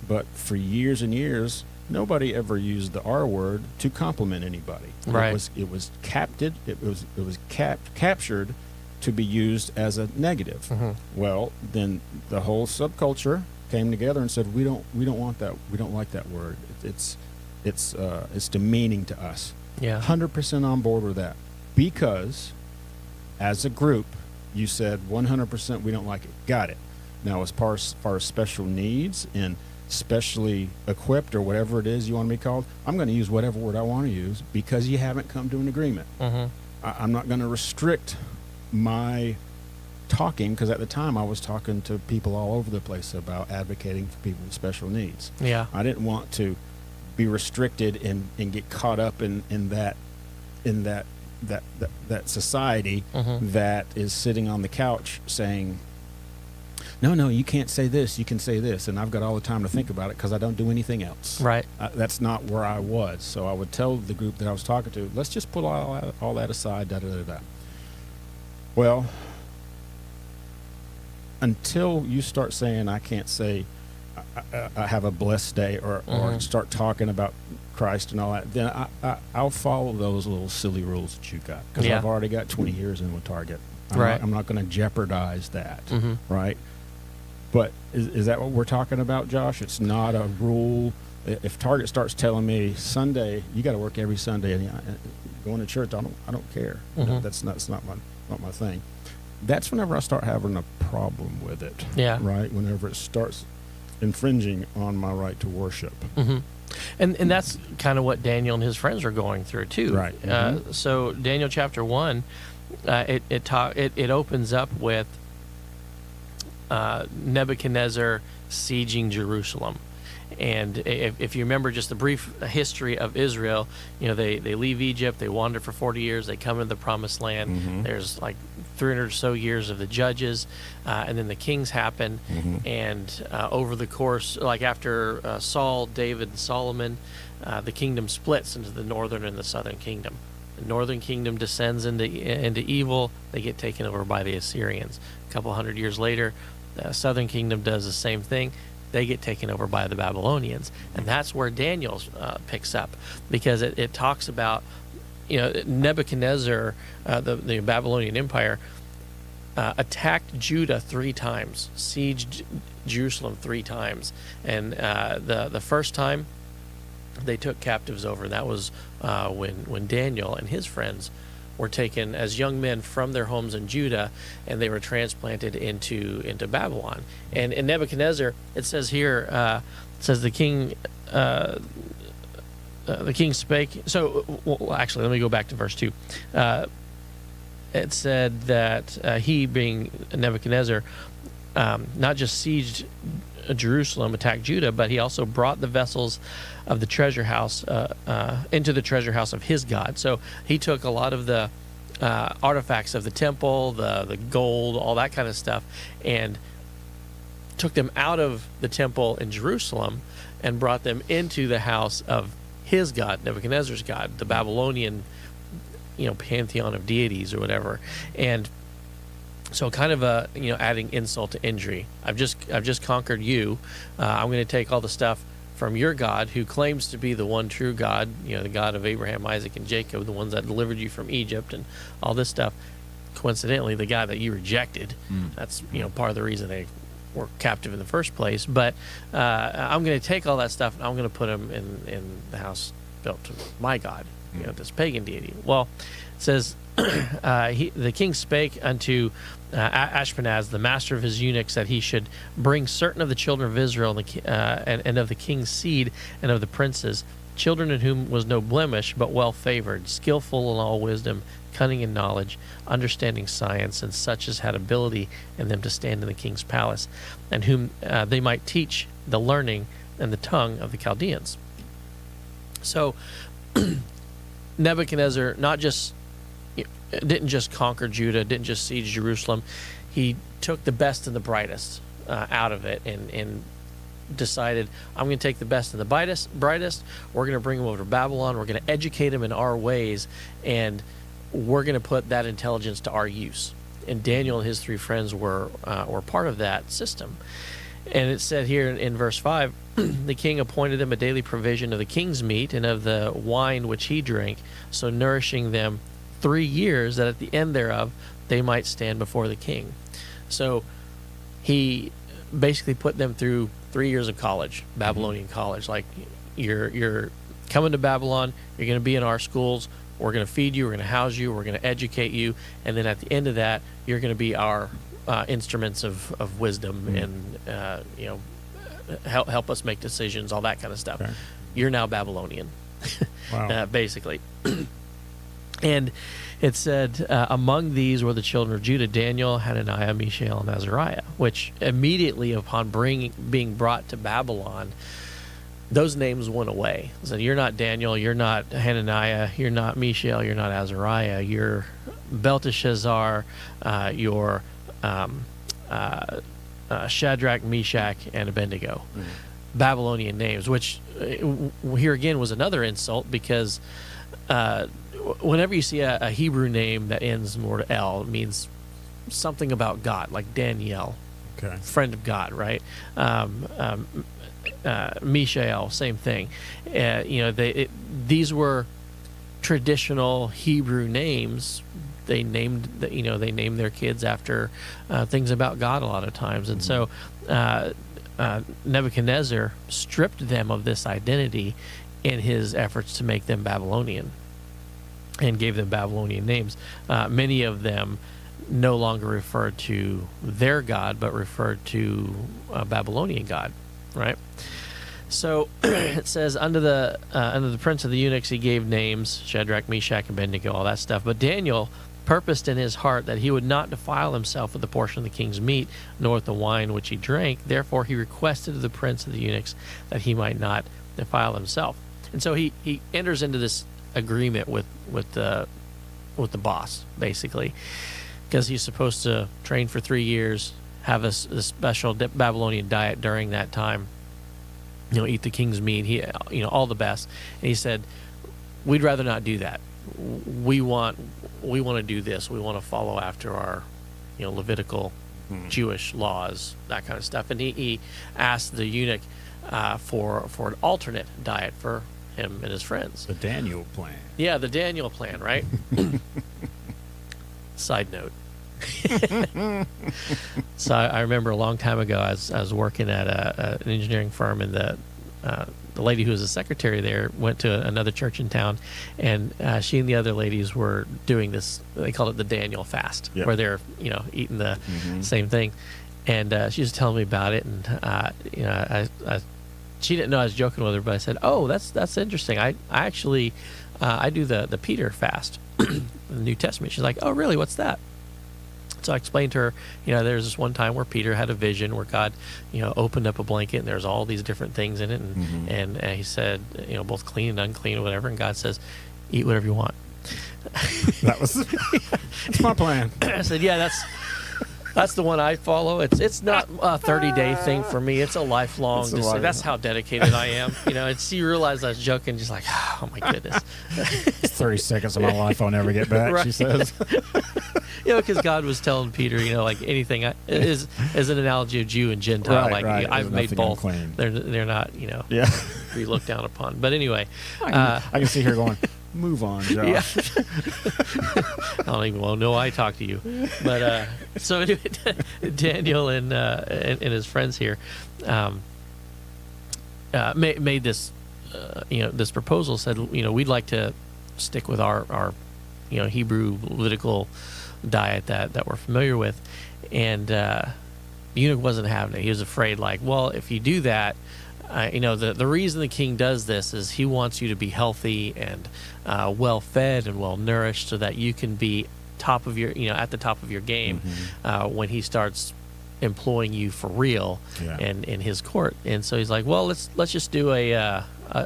but for years and years, nobody ever used the R word to compliment anybody. Right. It was captured. It was captured to be used as a negative. Well, then the whole subculture came together and said, we don't want that. We don't like that word. It's demeaning to us. Yeah. 100% on board with that, because as a group, you said 100% we don't like it. Got it. Now, as far as special needs and specially equipped or whatever it is you want to be called, I'm going to use whatever word I want to use because you haven't come to an agreement. I'm not going to restrict my talking, because at the time I was talking to people all over the place about advocating for people with special needs. Yeah. I didn't want to be restricted and get caught up in that society that is sitting on the couch saying, no, you can't say this, you can say this, and I've got all the time to think about it because I don't do anything else. Right. That's not where I was. So I would tell the group that I was talking to, let's just put all that aside, da-da-da-da. Well, until you start saying I can't say I have a blessed day or start talking about Christ and all that, then I'll follow those little silly rules that you got, because I've already got 20 years in with Target. I'm not going to jeopardize that, right? But is that what we're talking about, Josh? It's not a rule. If Target starts telling me Sunday you got to work every Sunday and going to church, I don't care. That's not my thing. That's whenever I start having a problem with it. Yeah. Right. Whenever it starts infringing on my right to worship. And that's kind of what Daniel and his friends are going through too. Right. So Daniel chapter 1, it opens up with Nebuchadnezzar sieging Jerusalem. And if you remember just the brief history of Israel, they leave Egypt, they wander for 40 years, they come into the promised land. There's like 300 or so years of the judges, and then the kings happen. And over the course, like after Saul, David, and Solomon, the kingdom splits into the northern and the southern kingdom. The northern kingdom descends into evil. They get taken over by the Assyrians. A couple hundred years later, the southern kingdom does the same thing. They get taken over by the Babylonians. And that's where Daniel picks up, because it talks about, Nebuchadnezzar, the Babylonian Empire, attacked Judah 3 times, sieged Jerusalem 3 times. And the first time they took captives over, and that was when Daniel and his friends were taken as young men from their homes in Judah, and they were transplanted into Babylon. And in Nebuchadnezzar, it says here, the king spake. So, well, actually, let me go back to verse 2. It said that he, being Nebuchadnezzar, not just sieged Jerusalem, attacked Judah, but he also brought the vessels of the treasure house into the treasure house of his God. So he took a lot of the artifacts of the temple, the gold, all that kind of stuff, and took them out of the temple in Jerusalem and brought them into the house of his god, Nebuchadnezzar's god, the Babylonian, pantheon of deities or whatever. And so kind of adding insult to injury. I've just conquered you. I'm going to take all the stuff from your God, who claims to be the one true God, the God of Abraham, Isaac, and Jacob, the ones that delivered you from Egypt and all this stuff. Coincidentally, the guy that you rejected. That's part of the reason they were captive in the first place. But I'm going to take all that stuff and I'm going to put them in the house built to my God, this pagan deity. Well, it says, the king spake unto Ashpenaz, the master of his eunuchs, that he should bring certain of the children of Israel and of the king's seed and of the princes, children in whom was no blemish, but well favored, skillful in all wisdom, cunning in knowledge, understanding science, and such as had ability in them to stand in the king's palace, and whom they might teach the learning and the tongue of the Chaldeans. So Nebuchadnezzar didn't just conquer Judah, didn't just siege Jerusalem. He took the best and the brightest out of it and decided, I'm going to take the best and the brightest. We're going to bring them over to Babylon. We're going to educate them in our ways, and we're going to put that intelligence to our use. And Daniel and his 3 friends were part of that system. And it said here in verse 5, the king appointed them a daily provision of the king's meat and of the wine which he drank, so nourishing them 3 years, that at the end thereof they might stand before the king. So he basically put them through 3 years of college, Babylonian college. Like, you're coming to Babylon, you're going to be in our schools, we're going to feed you, we're going to house you, we're going to educate you, and then at the end of that, you're going to be our instruments of wisdom and help us make decisions, all that kind of stuff. Okay. You're now Babylonian. Wow. Basically. And it said, among these were the children of Judah, Daniel, Hananiah, Mishael, and Azariah, which immediately upon being brought to Babylon, those names went away. So you're not Daniel, you're not Hananiah, you're not Mishael, you're not Azariah, you're Belteshazzar, you're Shadrach, Meshach, and Abednego. Babylonian names, which here again was another insult, because whenever you see a Hebrew name that ends in the word El, it means something about God, like Daniel, friend of God, right? Mishael, same thing. These were traditional Hebrew names. They named their kids after things about God a lot of times, and so Nebuchadnezzar stripped them of this identity in his efforts to make them Babylonian, and gave them Babylonian names. Many of them no longer referred to their God, but referred to a Babylonian God, right? So it says, under the prince of the eunuchs, he gave names, Shadrach, Meshach, and Abednego, all that stuff. But Daniel purposed in his heart that he would not defile himself with the portion of the king's meat, nor with the wine which he drank. Therefore he requested of the prince of the eunuchs that he might not defile himself. And so he enters into this agreement with the boss, basically, because he's supposed to train for 3 years, have a special Babylonian diet during that time, eat the king's meat, all the best. And he said, we'd rather not do that. We want to do this. We want to follow after our Levitical Jewish laws, that kind of stuff. And he asked the eunuch for an alternate diet for him and his friends. The Daniel plan. Yeah, the Daniel plan, right? Side note. So I remember a long time ago, I was working at an engineering firm, and the lady who was the secretary there went to another church in town, and she and the other ladies were doing this. They called it the Daniel fast, where they're eating the same thing. And she was telling me about it, and she didn't know I was joking with her, but I said, "Oh, that's interesting. I actually I do the Peter fast, the New Testament." She's like, "Oh, really? What's that?" So I explained to her, there's this one time where Peter had a vision where God, opened up a blanket and there's all these different things in it, and he said, both clean and unclean or whatever, and God says, eat whatever you want. That's my plan. I said, yeah, That's the one I follow. It's not a 30-day thing for me. It's a lifelong. That's how dedicated I am. It's you realize I was joking, just like, oh my goodness. It's 30 seconds of my life I'll never get back. Right. She says. Because God was telling Peter, like anything is an analogy of Jew and Gentile. Right. I've made both. Unclean. They're not, yeah, to be looked down upon. But anyway, I can see her going, move on, Josh. Yeah. I don't even want to know I talk to you. But so anyway, Daniel and his friends here made this this proposal. Said we'd like to stick with our Hebrew Levitical diet that we're familiar with, and the eunuch wasn't having it. He was afraid, like, well, if you do that, the reason the king does this is he wants you to be healthy and well fed and well nourished, so that you can be top of your at the top of your game when he starts employing you for real in his court. And so he's like, well, let's just do a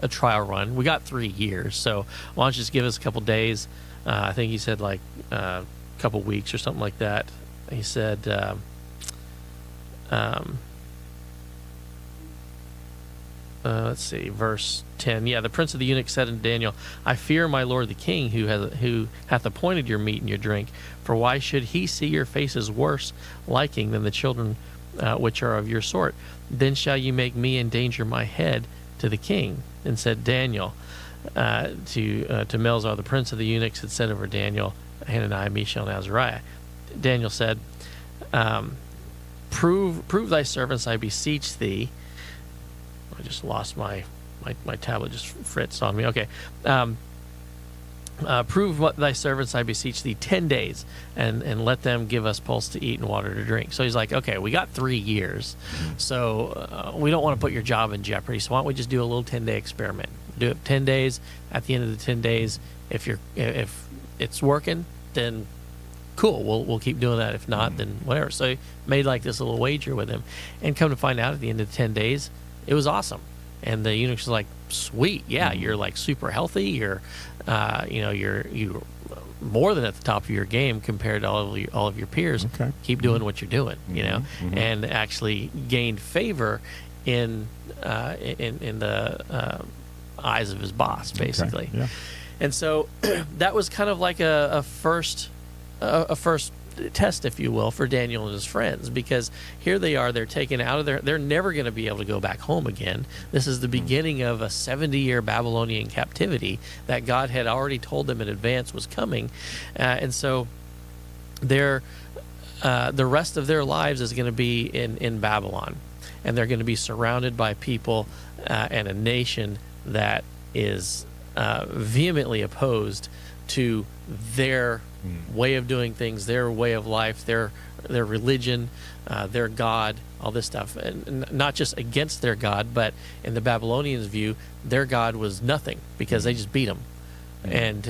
trial run. We got 3 years, so why don't you just give us a couple days? I think he said like a couple weeks or something like that. He said, let's see, verse 10. Yeah, the prince of the eunuchs said unto Daniel, I fear my lord the king, who hath appointed your meat and your drink. For why should he see your faces worse liking than the children which are of your sort? Then shall you make me endanger my head to the king. And said Daniel to Melzar, the prince of the eunuchs, had said over Daniel, Hananiah, Mishael, and Azariah. Daniel said, prove thy servants, I beseech thee. I just lost my tablet, just fritzed on me. Okay. Prove what thy servants, I beseech thee, 10 days, and let them give us pulse to eat and water to drink. So he's like, okay, we got 3 years, so we don't want to put your job in jeopardy, so why don't we just do a little 10-day experiment? Do it 10 days. At the end of the 10 days, if it's working, then cool, we'll keep doing that. If not, then whatever. So he made like this little wager with him, and come to find out at the end of the 10 days, it was awesome. And the eunuch was like, sweet, yeah, you're like super healthy. You're more than at the top of your game compared to all of your peers. Okay. Keep doing what you're doing, and actually gained favor in the eyes of his boss, basically. Okay. Yeah. And so that was kind of like a first test, if you will, for Daniel and his friends, because here they are, they're taken out of they're never going to be able to go back home again. This is the beginning of a 70-year Babylonian captivity that God had already told them in advance was coming. And so the rest of their lives is going to be in Babylon, and they're going to be surrounded by people and a nation that is vehemently opposed to their way of doing things, their way of life, their religion, their God, all this stuff. And not just against their God, but in the Babylonians' view, their God was nothing because they just beat them. And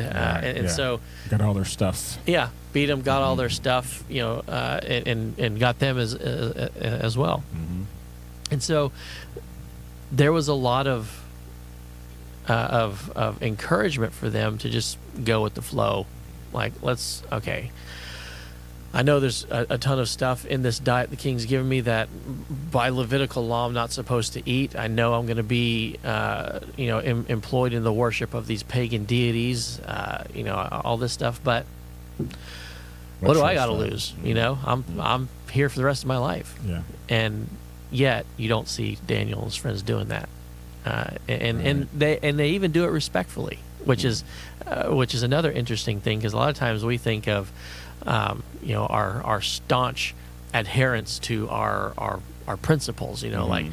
so got all their stuff. Yeah, beat them, got all their stuff, and got them as well. And so there was a lot of encouragement for them to just go with the flow. Like, okay, I know there's a ton of stuff in this diet the king's given me that by Levitical law I'm not supposed to eat. I know I'm going to be, employed in the worship of these pagan deities, all this stuff. But what do I got to lose? I'm here for the rest of my life. Yeah. And yet you don't see Daniel and his friends doing that, and they even do it respectfully, which is another interesting thing, because a lot of times we think of our staunch adherence to our principles, like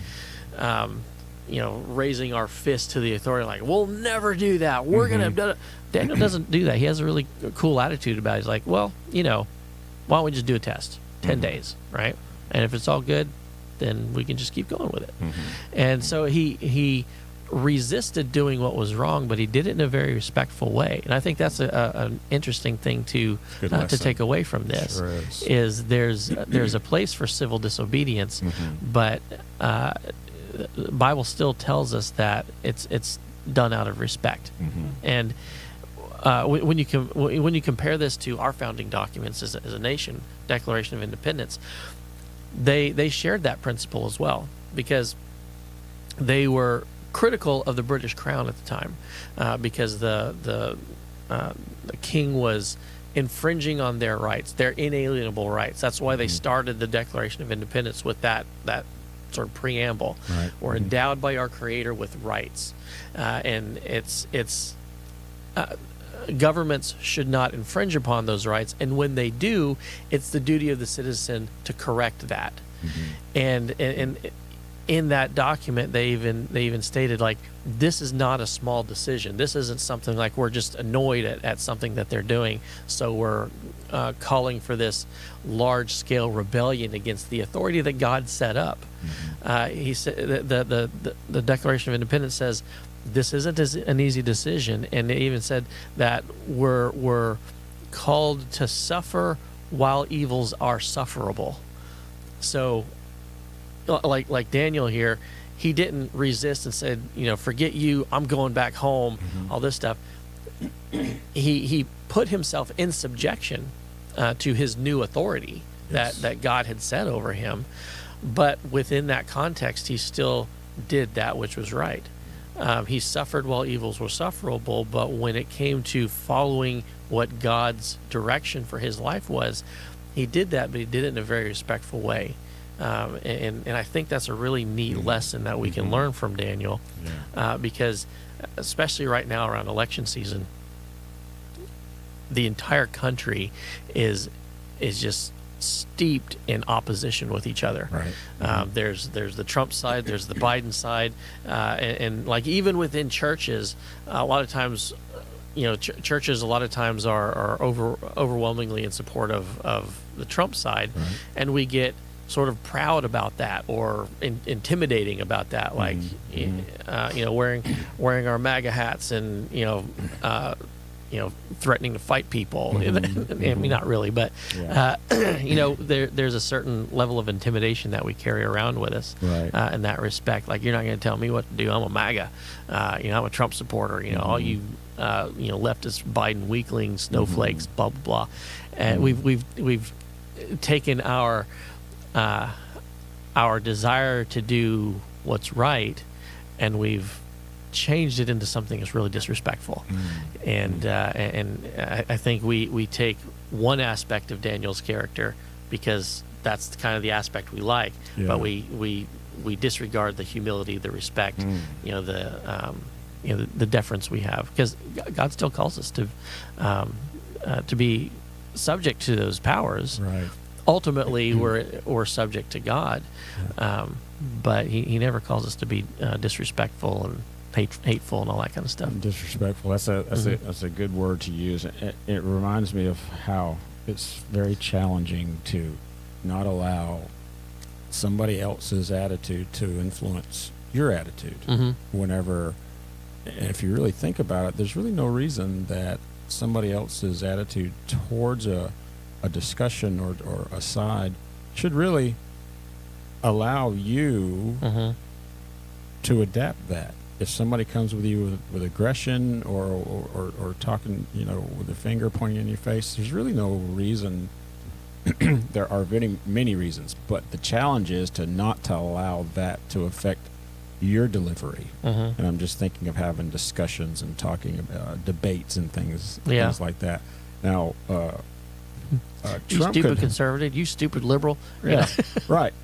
raising our fist to the authority, like, we'll never do that, we're gonna. Daniel doesn't do that. He has a really cool attitude about it. He's like, well, why don't we just do a test, 10 days, right? And if it's all good, then we can just keep going with it. And so he resisted doing what was wrong, but he did it in a very respectful way. And I think that's an interesting thing to take away from this. Sure is there's a place for civil disobedience, but the Bible still tells us that it's done out of respect. And when you compare this to our founding documents as a nation, Declaration of Independence, they shared that principle as well, because they were critical of the British Crown at the time, because the king was infringing on their rights, their inalienable rights. That's why they started the Declaration of Independence with that sort of preamble. Right. We're endowed by our Creator with rights, and it's governments should not infringe upon those rights, and when they do, it's the duty of the citizen to correct that. And in that document, they even stated, like, this is not a small decision. This isn't something like we're just annoyed at something that they're doing, so we're calling for this large-scale rebellion against the authority that God set up. He said the Declaration of Independence says this isn't an easy decision, and it even said that we're called to suffer while evils are sufferable. So, like Daniel here, he didn't resist and said, forget you, I'm going back home, all this stuff. He put himself in subjection to his new authority that God had set over him. But within that context, he still did that which was right. He suffered while evils were sufferable, but when it came to following what God's direction for his life was, he did that, but he did it in a very respectful way. And I think that's a really neat lesson that we can learn from Daniel, because especially right now around election season, the entire country is just steeped in opposition with each other. Right. There's the Trump side, there's the Biden side, and like even within churches, a lot of times, churches a lot of times are overwhelmingly in support of the Trump side, and we get sort of proud about that or intimidating about that, like wearing our MAGA hats and threatening to fight people. I mean, not really, but there's a certain level of intimidation that we carry around with us, in that respect. Like, you're not going to tell me what to do. I'm a MAGA. I'm a Trump supporter. All you leftist Biden weaklings, snowflakes, blah blah blah. And we've taken our desire to do what's right, and we've changed it into something that's really disrespectful. And I think we take one aspect of Daniel's character because that's kind of the aspect we like, but we disregard the humility, the respect, the deference we have, because God still calls us to be subject to those powers. Right. Ultimately, we're subject to God, but he never calls us to be disrespectful and hateful and all that kind of stuff. Disrespectful. That's a good word to use. It reminds me of how it's very challenging to not allow somebody else's attitude to influence your attitude. Whenever, if you really think about it, there's really no reason that somebody else's attitude towards a discussion or a side should really allow you to adapt that. If somebody comes with you with aggression or talking, with a finger pointing in your face, there's really no reason. There are many reasons, but the challenge is to allow that to affect your delivery. And I'm just thinking of having discussions and talking about debates and things like that. Now, you Trump stupid conservative, you stupid liberal. Right.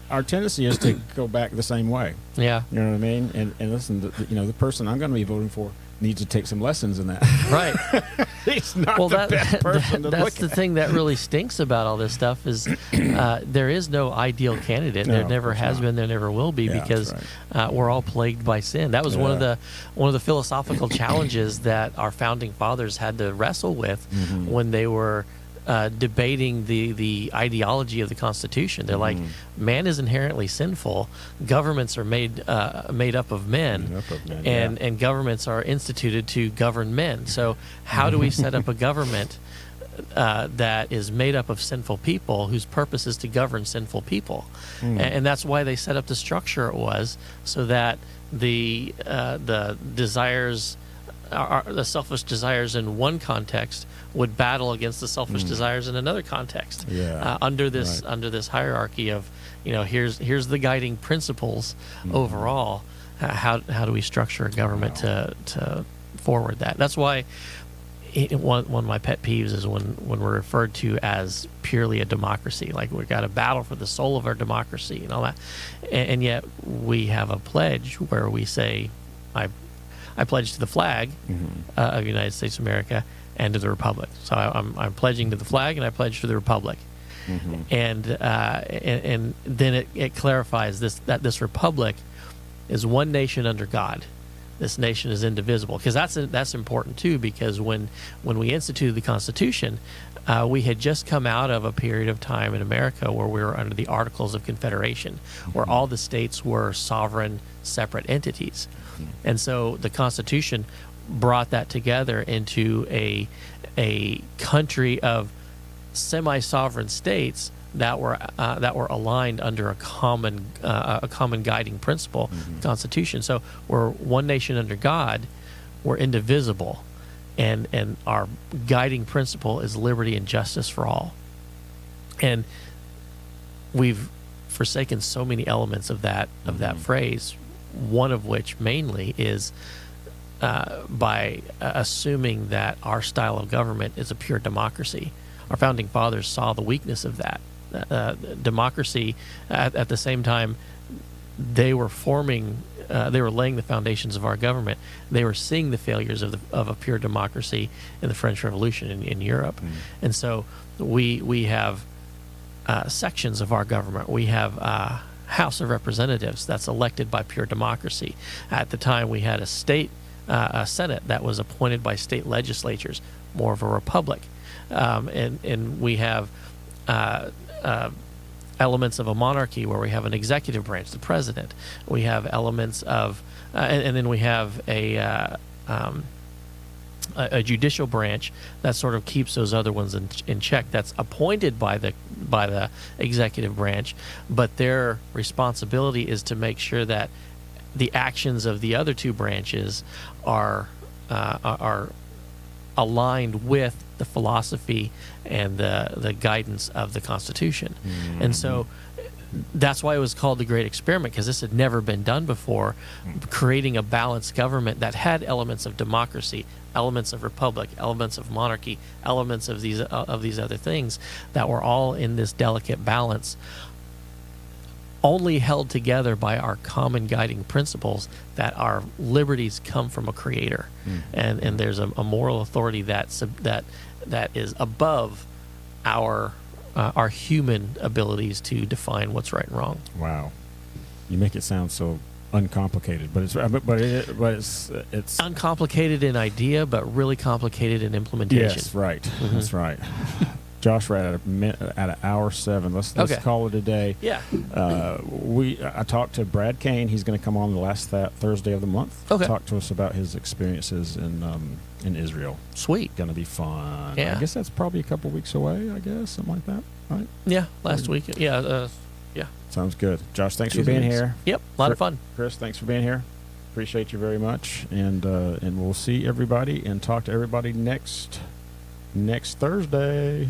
Our tendency is to go back the same way. Yeah. You know what I mean? And listen, the person I'm going to be voting for needs to take some lessons in that. Right. He's not the best person to look at. That's the thing that really stinks about all this stuff is there is no ideal candidate. There never has been. There never will be, because we're all plagued by sin. That was one of the philosophical challenges that our founding fathers had to wrestle with when they were debating the ideology of the Constitution. They're like, man is inherently sinful. Governments are made up of men, and governments are instituted to govern men. So how do we set up a government that is made up of sinful people whose purpose is to govern sinful people? And that's why they set up the structure it was, so that the desires the selfish desires in one context would battle against the selfish desires in another context. Under this hierarchy of, here's the guiding principles overall. How do we structure a government to forward that? That's why one of my pet peeves is when we're referred to as purely a democracy. Like, we've got to battle for the soul of our democracy and all that, and yet we have a pledge where we say, I pledge to the flag of the United States of America and to the Republic. So I'm pledging to the flag, and I pledge to the Republic. And then it clarifies that this Republic is one nation under God. This nation is indivisible, because that's important too. Because when we instituted the Constitution, we had just come out of a period of time in America where we were under the Articles of Confederation, where all the states were sovereign, separate entities. And so the Constitution brought that together into a country of semi-sovereign states that were aligned under a common guiding principle, Constitution. So we're one nation under God, we're indivisible, and our guiding principle is liberty and justice for all. And we've forsaken so many elements of that phrase. One of which mainly is by assuming that our style of government is a pure democracy. Our founding fathers saw the weakness of that. Democracy, at the same time, they were laying the foundations of our government. They were seeing the failures of a pure democracy in the French Revolution in Europe. And so we have sections of our government. We have House of Representatives that's elected by pure democracy. At the time, we had a Senate that was appointed by state legislatures, more of a republic. And we have elements of a monarchy where we have an executive branch, the president. We have elements of, and then we have a judicial branch that sort of keeps those other ones in check. That's appointed by the executive branch, but their responsibility is to make sure that the actions of the other two branches are aligned with the philosophy and the guidance of the Constitution. And so that's why it was called the Great Experiment, because this had never been done before, creating a balanced government that had elements of democracy, elements of republic, elements of monarchy, elements of these other things that were all in this delicate balance, only held together by our common guiding principles that our liberties come from a creator, and there's a moral authority that is above our human abilities to define what's right and wrong. Wow, you make it sound so uncomplicated, but it's uncomplicated in idea, but really complicated in implementation. Yes, right. That's right. Josh, we're at an hour 7. Let's call it a day. Yeah. I talked to Brad Kane. He's going to come on the last Thursday of the month. Okay. Talk to us about his experiences in Israel. Sweet. Going to be fun. Yeah. I guess that's probably a couple weeks away. I guess something like that. Right. Yeah. Last week. Yeah. Yeah. Sounds good. Josh, thanks for being here. Yep. A lot of fun. Chris, thanks for being here. Appreciate you very much, and we'll see everybody and talk to everybody next Thursday.